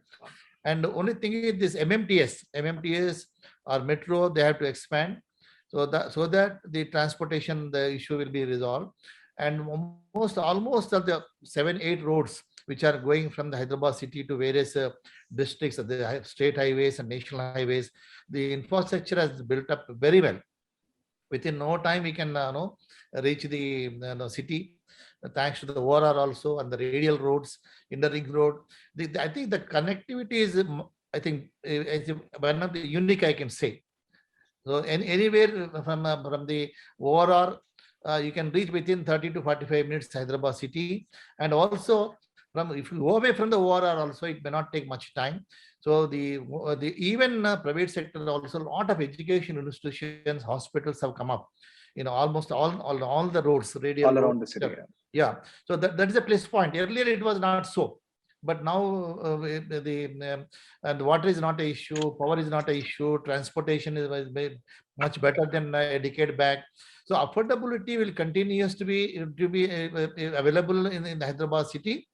And the only thing is this MMTS or metro, they have to expand so that the transportation, the issue will be resolved. And almost of the 7-8 roads which are going from the Hyderabad city to various districts, the state highways and national highways, the infrastructure has built up very well. Within no time we can reach the city, thanks to the ORR also, and the radial roads, inner ring road. I think the connectivity is, I think, is one of the unique, I can say. So anywhere from the ORR, you can reach within 30 to 45 minutes Hyderabad city. And also, if you go away from the ORR also, it may not take much time. So the even private sector also, a lot of education institutions, hospitals have come up. Almost all the roads, radial all around roads, the city. yeah. So that is a plus point. Earlier it was not so, but now and water is not an issue, power is not an issue, transportation is much better than a decade back. So affordability will continues to be available in the Hyderabad city.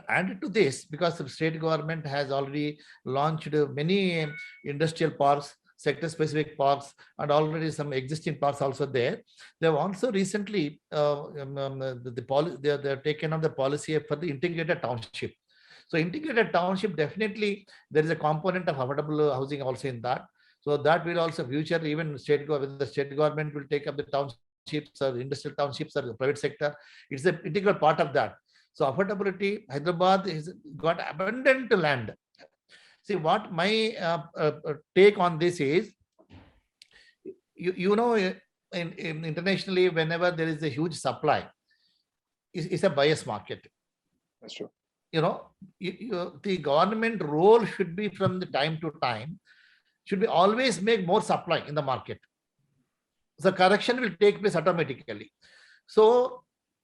Added to this, because the state government has already launched many industrial parks, sector specific parks, and already some existing parks also there. They have also recently they have taken up the policy for the integrated township. So integrated township, definitely there is a component of affordable housing also in that. So that will also future, even the state government will take up the townships or industrial townships or the private sector. It's an integral part of that. So affordability, Hyderabad has got abundant land. See, what my take on this is, internationally, whenever there is a huge supply, it's a buyer's market. That's true. The government role should be, from the time to time, should be always make more supply in the market. The correction will take place automatically. So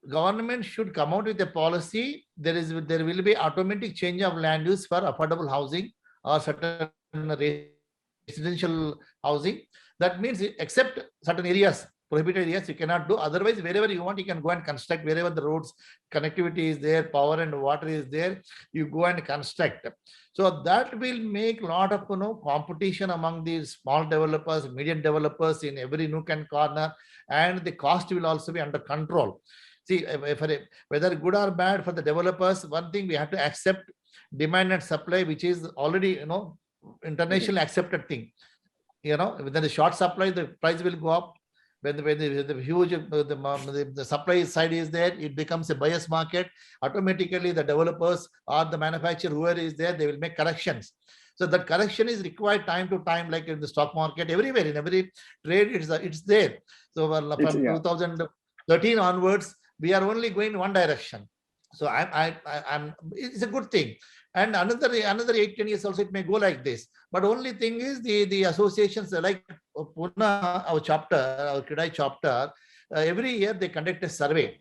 government should come out with a policy. There will be automatic change of land use for affordable housing or certain residential housing. That means, except certain areas, prohibited areas, you cannot do. Otherwise, wherever you want, you can go and construct. Wherever the roads connectivity is there, power and water is there, you go and construct. So that will make a lot of competition among these small developers, medium developers in every nook and corner, and the cost will also be under control. See, whether good or bad for the developers, one thing we have to accept: demand and supply, which is already internationally accepted thing. Within the short supply, the price will go up. When the huge the supply side is there, it becomes a buyer's market. Automatically, the developers or the manufacturer, whoever is there, they will make corrections. So that correction is required time to time, like in the stock market, everywhere, in every trade, it's there. So from 2013 onwards, we are only going one direction. So it's a good thing. And another 8-10 years also it may go like this. But only thing is the associations like Pune, our Kridai chapter, every year they conduct a survey.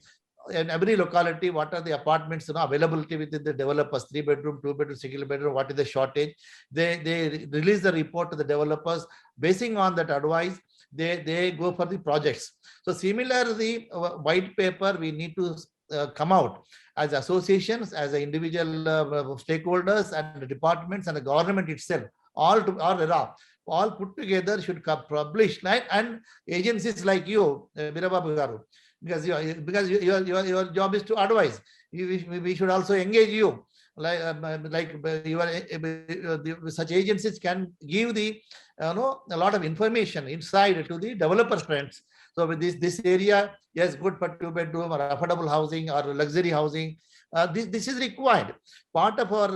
In every locality, what are the apartments availability within the developers, 3-bedroom, 2-bedroom, single bedroom, what is the shortage? They release the report to the developers. Basing on that advice, they go for the projects. So similarly, white paper, we need to come out as associations, as individual stakeholders and the departments and the government itself, all put together should publish, and agencies like you, Veerababu Garu, because your job is to advise. We should also engage you. Such agencies can give a lot of information inside to the developer friends. So with this area, yes, good for 2-bedroom or affordable housing or luxury housing. This is required. Part of our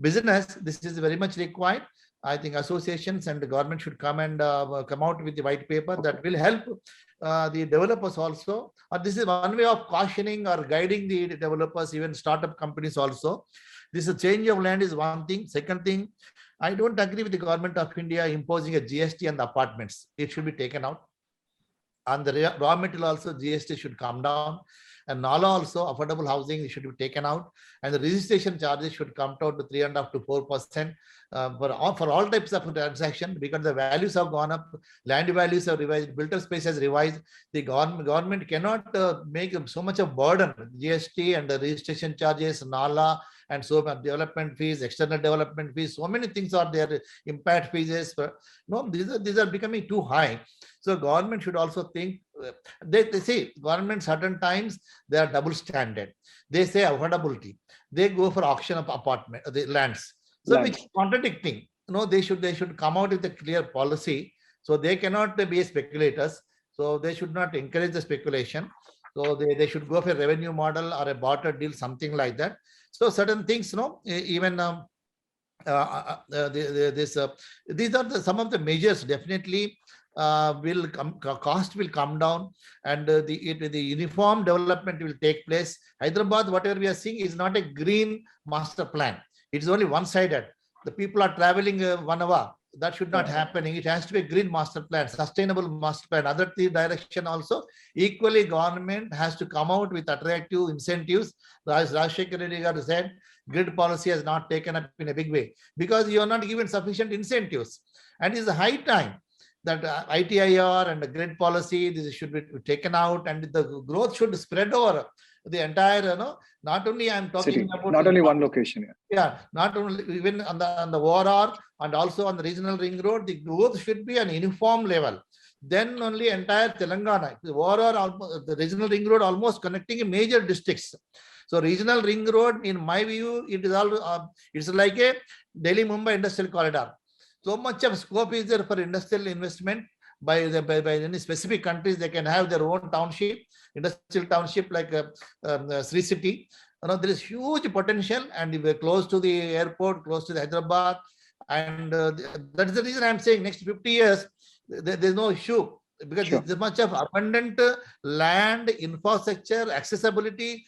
business. This is very much required. I think associations and the government should come out with the white paper that will help the developers also. This is one way of cautioning or guiding the developers, even startup companies also. This change of land is one thing. Second thing, I don't agree with the government of India imposing a GST on the apartments. It should be taken out. On the raw material also, GST should come down. And Nala also, affordable housing should be taken out, and the registration charges should come down to 3.5 to 4% for all types of transaction, because the values have gone up, land values have revised, builder space has revised. The government cannot make so much of burden, GST and the registration charges, Nala, and so much development fees, external development fees, so many things are there, impact fees. No, these are becoming too high. So government should also think, they say government certain times they are double standard. They say affordability, they go for auction of apartment, the lands. So which is contradicting. No, they should come out with a clear policy. So they cannot be speculators. So they should not encourage the speculation. So they should go for a revenue model or a barter deal, something like that. So certain things, even these are some of the measures. Definitely will come, cost will come down, and the uniform development will take place. Hyderabad, whatever we are seeing, is not a green master plan. It's only one-sided. The people are traveling 1 hour. That should not happen. It has to be a green master plan, sustainable master plan. Other direction also, equally government has to come out with attractive incentives. As Rajshekar Reddy said, grid policy has not taken up in a big way because you are not given sufficient incentives. And it's a high time that ITIR and the grid policy, this should be taken out, and the growth should spread over the entire, not only I'm talking city, about not only one location. Yeah, not only even on the ORR and also on the regional ring road, the growth should be an uniform level. Then only entire Telangana, the ORR, the regional ring road almost connecting major districts. So regional ring road, in my view, it is all it's like a Delhi-Mumbai industrial corridor. So much of scope is there for industrial investment by any specific countries. They can have their own township, industrial township like Sri City. There is huge potential, and we're close to the airport, close to the Hyderabad, and that is the reason I'm saying next 50 years there's no issue, because there's much of abundant land, infrastructure, accessibility,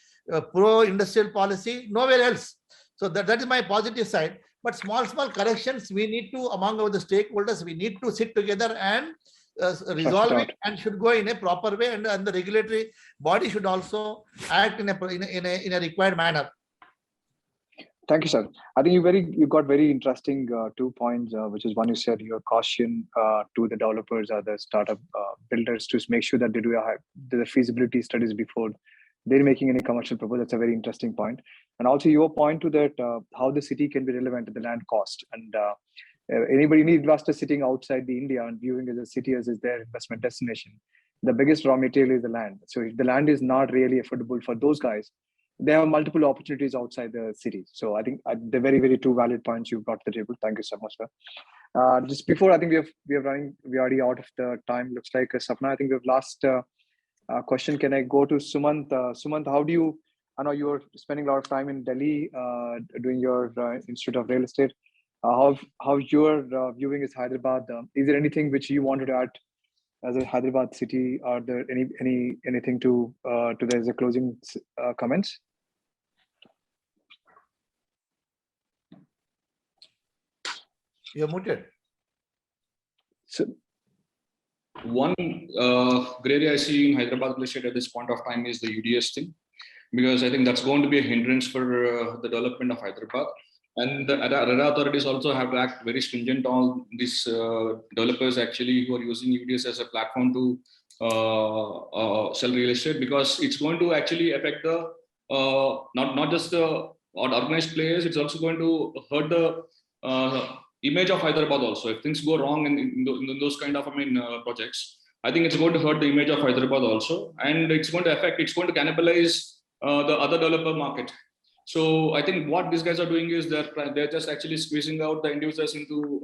pro-industrial policy, nowhere else. So that is my positive side. But small corrections we need to, among the stakeholders, we need to sit together and resolve it, and should go in a proper way, and the regulatory body should also act in a required manner. Thank you, sir. I think you got very interesting 2 points, which is one, you said your caution to the developers or the startup builders to make sure that they do the feasibility studies before they're making any commercial proposal. That's a very interesting point. And also your point to that, how the city can be relevant to the land cost. And any investor sitting outside the India and viewing as a city as their investment destination, the biggest raw material is the land. So if the land is not really affordable for those guys, they have multiple opportunities outside the city. So I think the very, very two valid points you brought to the table. Thank you so much, sir. Just before, I think we're already out of the time. Looks like Sapna, I think we've last question. Can I go to Sumant? Sumant, how do you? I know you're spending a lot of time in Delhi doing your Institute of Real Estate. How your viewing is Hyderabad? Is there anything which you wanted to add as a Hyderabad city? Are there anything to as a closing comments? You're muted. So, one gray area I see in Hyderabad real estate at this point of time is the UDS thing, because I think that's going to be a hindrance for the development of Hyderabad. And the RERA authorities also have to act very stringent on these developers actually who are using UDS as a platform to sell real estate, because it's going to actually affect the not just the organized players, it's also going to hurt the image of Hyderabad also. If things go wrong in those kind of projects, I think it's going to hurt the image of Hyderabad also, and it's going to cannibalize the other developer market. So I think what these guys are doing is they're just actually squeezing out the individuals into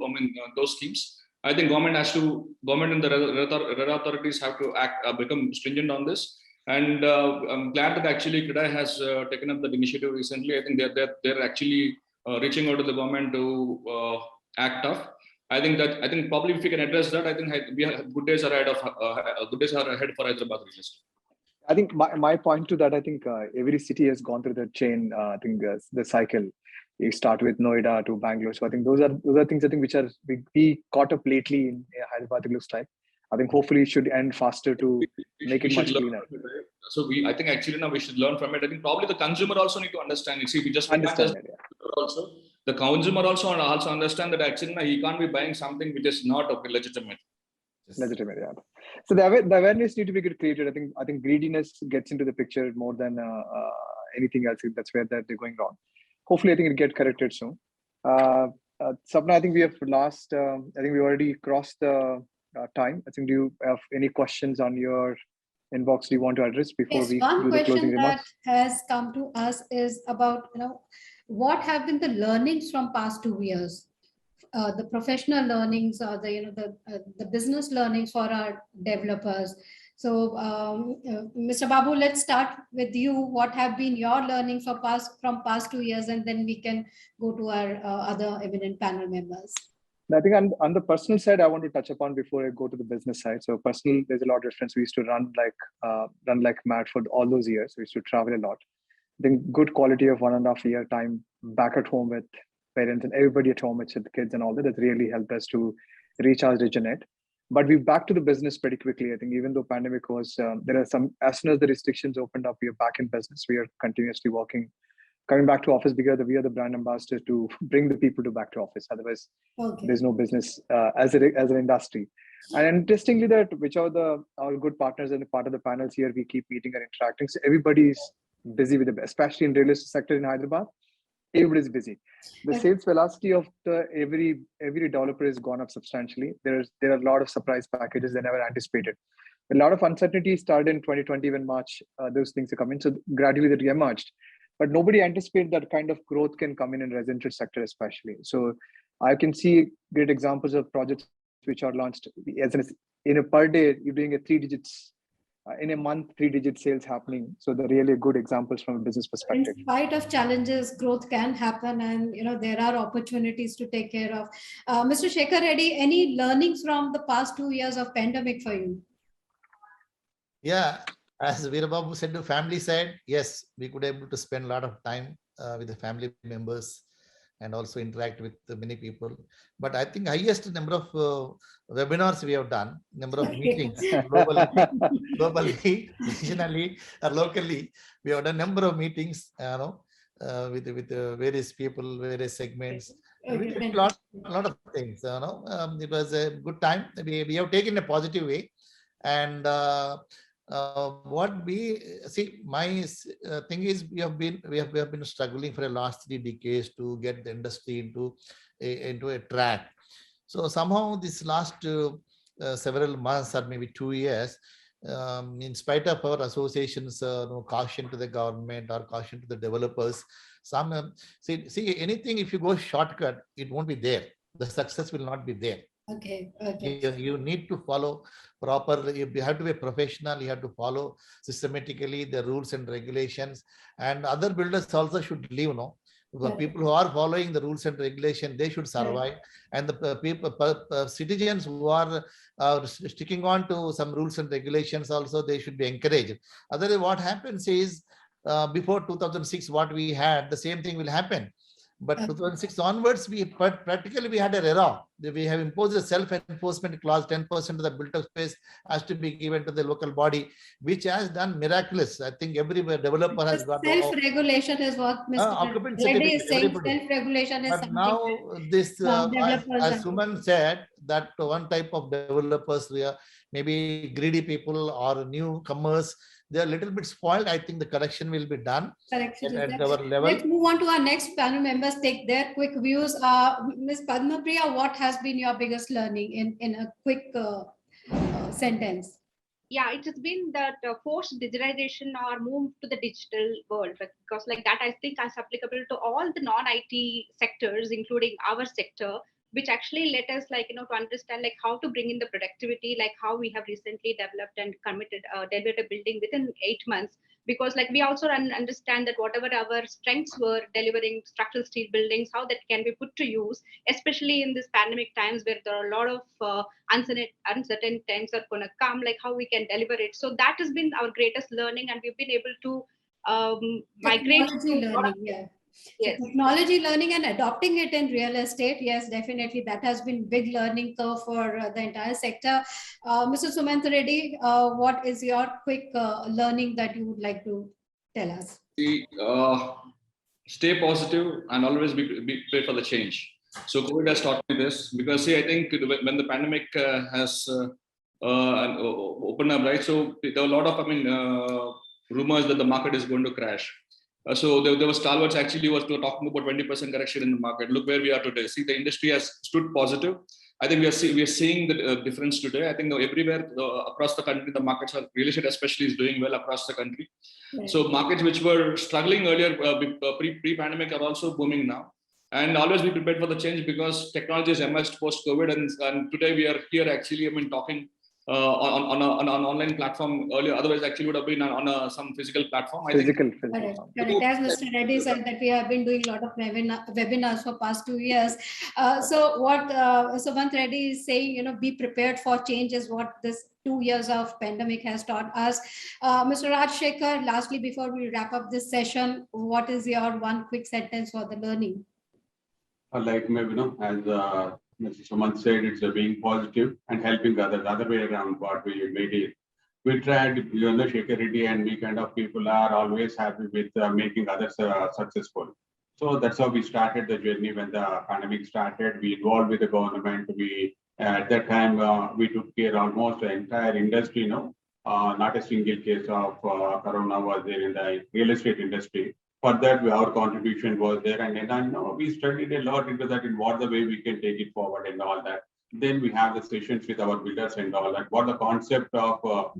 those schemes. I think government and the RERA authorities have to become stringent on this. And I'm glad that actually CREDAI has taken up that initiative recently. I think they're actually reaching out to the government to act tough. I think probably if we can address that, I think we have good days are ahead for Hyderabad real estate. I think my point to that, I think every city has gone through the chain. I think the cycle. You start with Noida to Bangalore. So I think those are things I think which are we caught up lately in Hyderabad. It looks like I think hopefully it should end faster to make it much learn cleaner. from it, right? So I think actually now we should learn from it. I think probably the consumer also need to understand it. See, we just Understand it, also the consumer also understand that actually now he can't be buying something which is not legitimate. Legitimate, yeah. So the awareness need to be created. I think greediness gets into the picture more than anything else. That's where they're going wrong. Hopefully, I think it get corrected soon. Sapna, I think we have last. I think we already crossed the time. I think, do you have any questions on your inbox you want to address before we One do the closing question that remarks? has come to us is about, what have been the learnings from past 2 years? The professional learnings or the business learnings for our developers. So, Mr. Babu, let's start with you. What have been your learnings from past 2 years, and then we can go to our other eminent panel members. I think on the personal side, I want to touch upon before I go to the business side. So personal, there's a lot of difference. We used to run like mad for all those years. We used to travel a lot. I think good quality of 1.5 year time back at home with parents and everybody at home, with the kids and all that, really helped us to recharge, regenerate. But we're back to the business pretty quickly. I think even though pandemic was, there are some, as soon as the restrictions opened up, we are back in business. We are continuously working, coming back to office because we are the brand ambassador to bring the people to back to office. Otherwise, there's no business as an industry. And interestingly, that which are our good partners and part of the panels here, we keep meeting and interacting. So everybody's busy with the, especially in real estate sector in Hyderabad. Everybody's busy. The sales velocity of every developer has gone up substantially. There are a lot of surprise packages they never anticipated. A lot of uncertainty started in 2020 when March, those things are coming. So gradually that emerged. But nobody anticipated that kind of growth can come in residential sector, especially. So I can see great examples of projects which are launched in a per day, you're doing a 3 digits, in a month, 3-digit sales happening. So they're really good examples from a business perspective. In spite of challenges, growth can happen, and there are opportunities to take care of. Mr. Shekhar Reddy, any learnings from the past 2 years of pandemic for you? Yeah, as Veerababu said, the family side, yes, we could able to spend a lot of time with the family members and also interact with many people. But I think highest number of webinars we have done, number of meetings globally, regionally, or locally, we have done number of meetings, with various people, various segments. We did a lot of things. It was a good time. We have taken a positive way, and what we see, my thing is, we have been struggling for the last 3 decades to get the industry into a track. So somehow this last several months or maybe 2 years, in spite of our associations caution to the government or caution to the developers, see anything, if you go shortcut, it won't be there. The success will not be there. Okay. You need to follow proper. You have to be a professional. You have to follow systematically the rules and regulations. And other builders also should leave. People who are following the rules and regulation, they should survive. And the people, citizens who are sticking on to some rules and regulations also, they should be encouraged. Otherwise, what happens is, before 2006, what we had, the same thing will happen. But 2006 onwards, practically we had an error. We have imposed a self-enforcement clause, 10% of the built-up space has to be given to the local body, which has done miraculous. I think every developer has got self-regulation is what Mr. Reddy is saying. Self-regulation is something. Now this, as Suman said, that one type of developers, maybe greedy people or newcomers, they're a little bit spoiled. I think the correction will be done at our level. Let's move on to our next panel members, take their quick views. Ms. Padma Priya, what has been your biggest learning in a quick sentence? Yeah, it has been that forced digitization or move to the digital world, because like that, I think is applicable to all the non-IT sectors, including our sector, which actually let us to understand how to bring in the productivity, how we have recently developed and delivered a building within 8 months. Because we also understand that whatever our strengths were delivering structural steel buildings, how that can be put to use, especially in this pandemic times where there are a lot of uncertain times are going to come, how we can deliver it. So that has been our greatest learning, and we've been able to migrate. Yes. Technology learning and adopting it in real estate, yes, definitely that has been big learning curve for the entire sector. Mr. Sumant Reddy, what is your quick learning that you would like to tell us? Stay positive and always be prepared for the change. So COVID has taught me this, because see, I think when the pandemic has opened up, right? So there were a lot of, rumors that the market is going to crash. So there was stalwarts actually was talking about 20% correction in the market. Look where we are today. See, the industry has stood positive. I think we are seeing the difference today. I think everywhere across the country, the markets are, real estate especially, is doing well across the country. Right. So markets which were struggling earlier pre-pandemic are also booming now. And always be prepared for the change, because technology has emerged post-COVID, and today we are here actually, talking on an online platform earlier. Otherwise, actually would have been on some physical platform. Correct. As Mr. Reddy said, that we have been doing a lot of webinars for past 2 years. So what Sumant Reddy is saying, be prepared for change is what this 2 years of pandemic has taught us. Mr. Rajshekhar, lastly, before we wrap up this session, what is your one quick sentence for the learning? Like maybe, as Mr. Sumant said, it's being positive and helping others. Other way around, what we made it. We tried, Shekhar Reddy and we kind of people are always happy with making others successful. So that's how we started the journey when the pandemic started. We involved with the government. We at that time we took care almost the entire industry. Not a single case of corona was there in the real estate industry. For that, our contribution was there, and then we studied a lot into that, in what the way we can take it forward and all that. Then we have the sessions with our builders and all that. What the concept of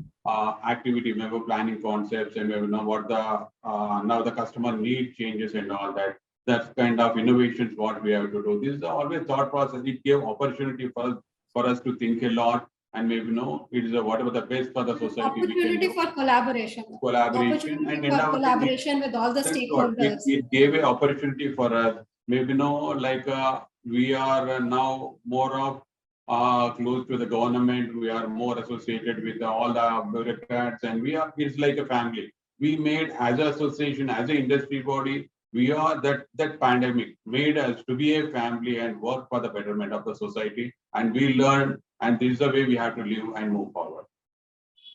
activity, member planning concepts, and what the now the customer need changes and all that. That's kind of innovations what we have to do. This is always thought process. It gave opportunity for us to think a lot. And maybe it is whatever the best for the society. Opportunity for collaboration. Collaboration and collaboration with all the stakeholders. It gave an opportunity for us. Maybe we are now more of close to the government. We are more associated with all the bureaucrats, and it's like a family. We made, as an association, as an industry body, we are that pandemic made us to be a family and work for the betterment of the society. And we learned. And this is the way we have to live and move forward.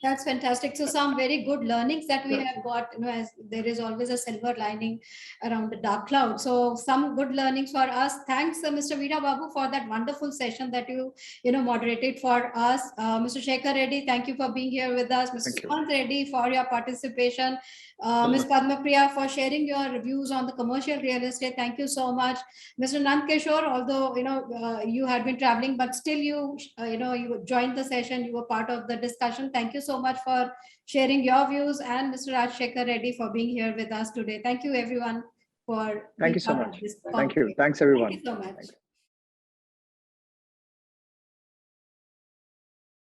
That's fantastic. So some very good learnings that we have got, as there is always a silver lining around the dark cloud. So some good learnings for us. Thanks, Mr. Veera Babu, for that wonderful session that you moderated for us. Mr. Shekhar Reddy, thank you for being here with us. Mr. Sumant Reddy, for your participation. Ms. Padma Priya, for sharing your reviews on the commercial real estate. Thank you so much. Mr. Nand Kishore, although you had been traveling, but still you joined the session. You were part of the discussion. Thank you so much for sharing your views, and Mr. Rajshekhar Reddy for being here with us today. Thank you, everyone, for Thank you so much. Thank you. Thanks, everyone. Thank you so much.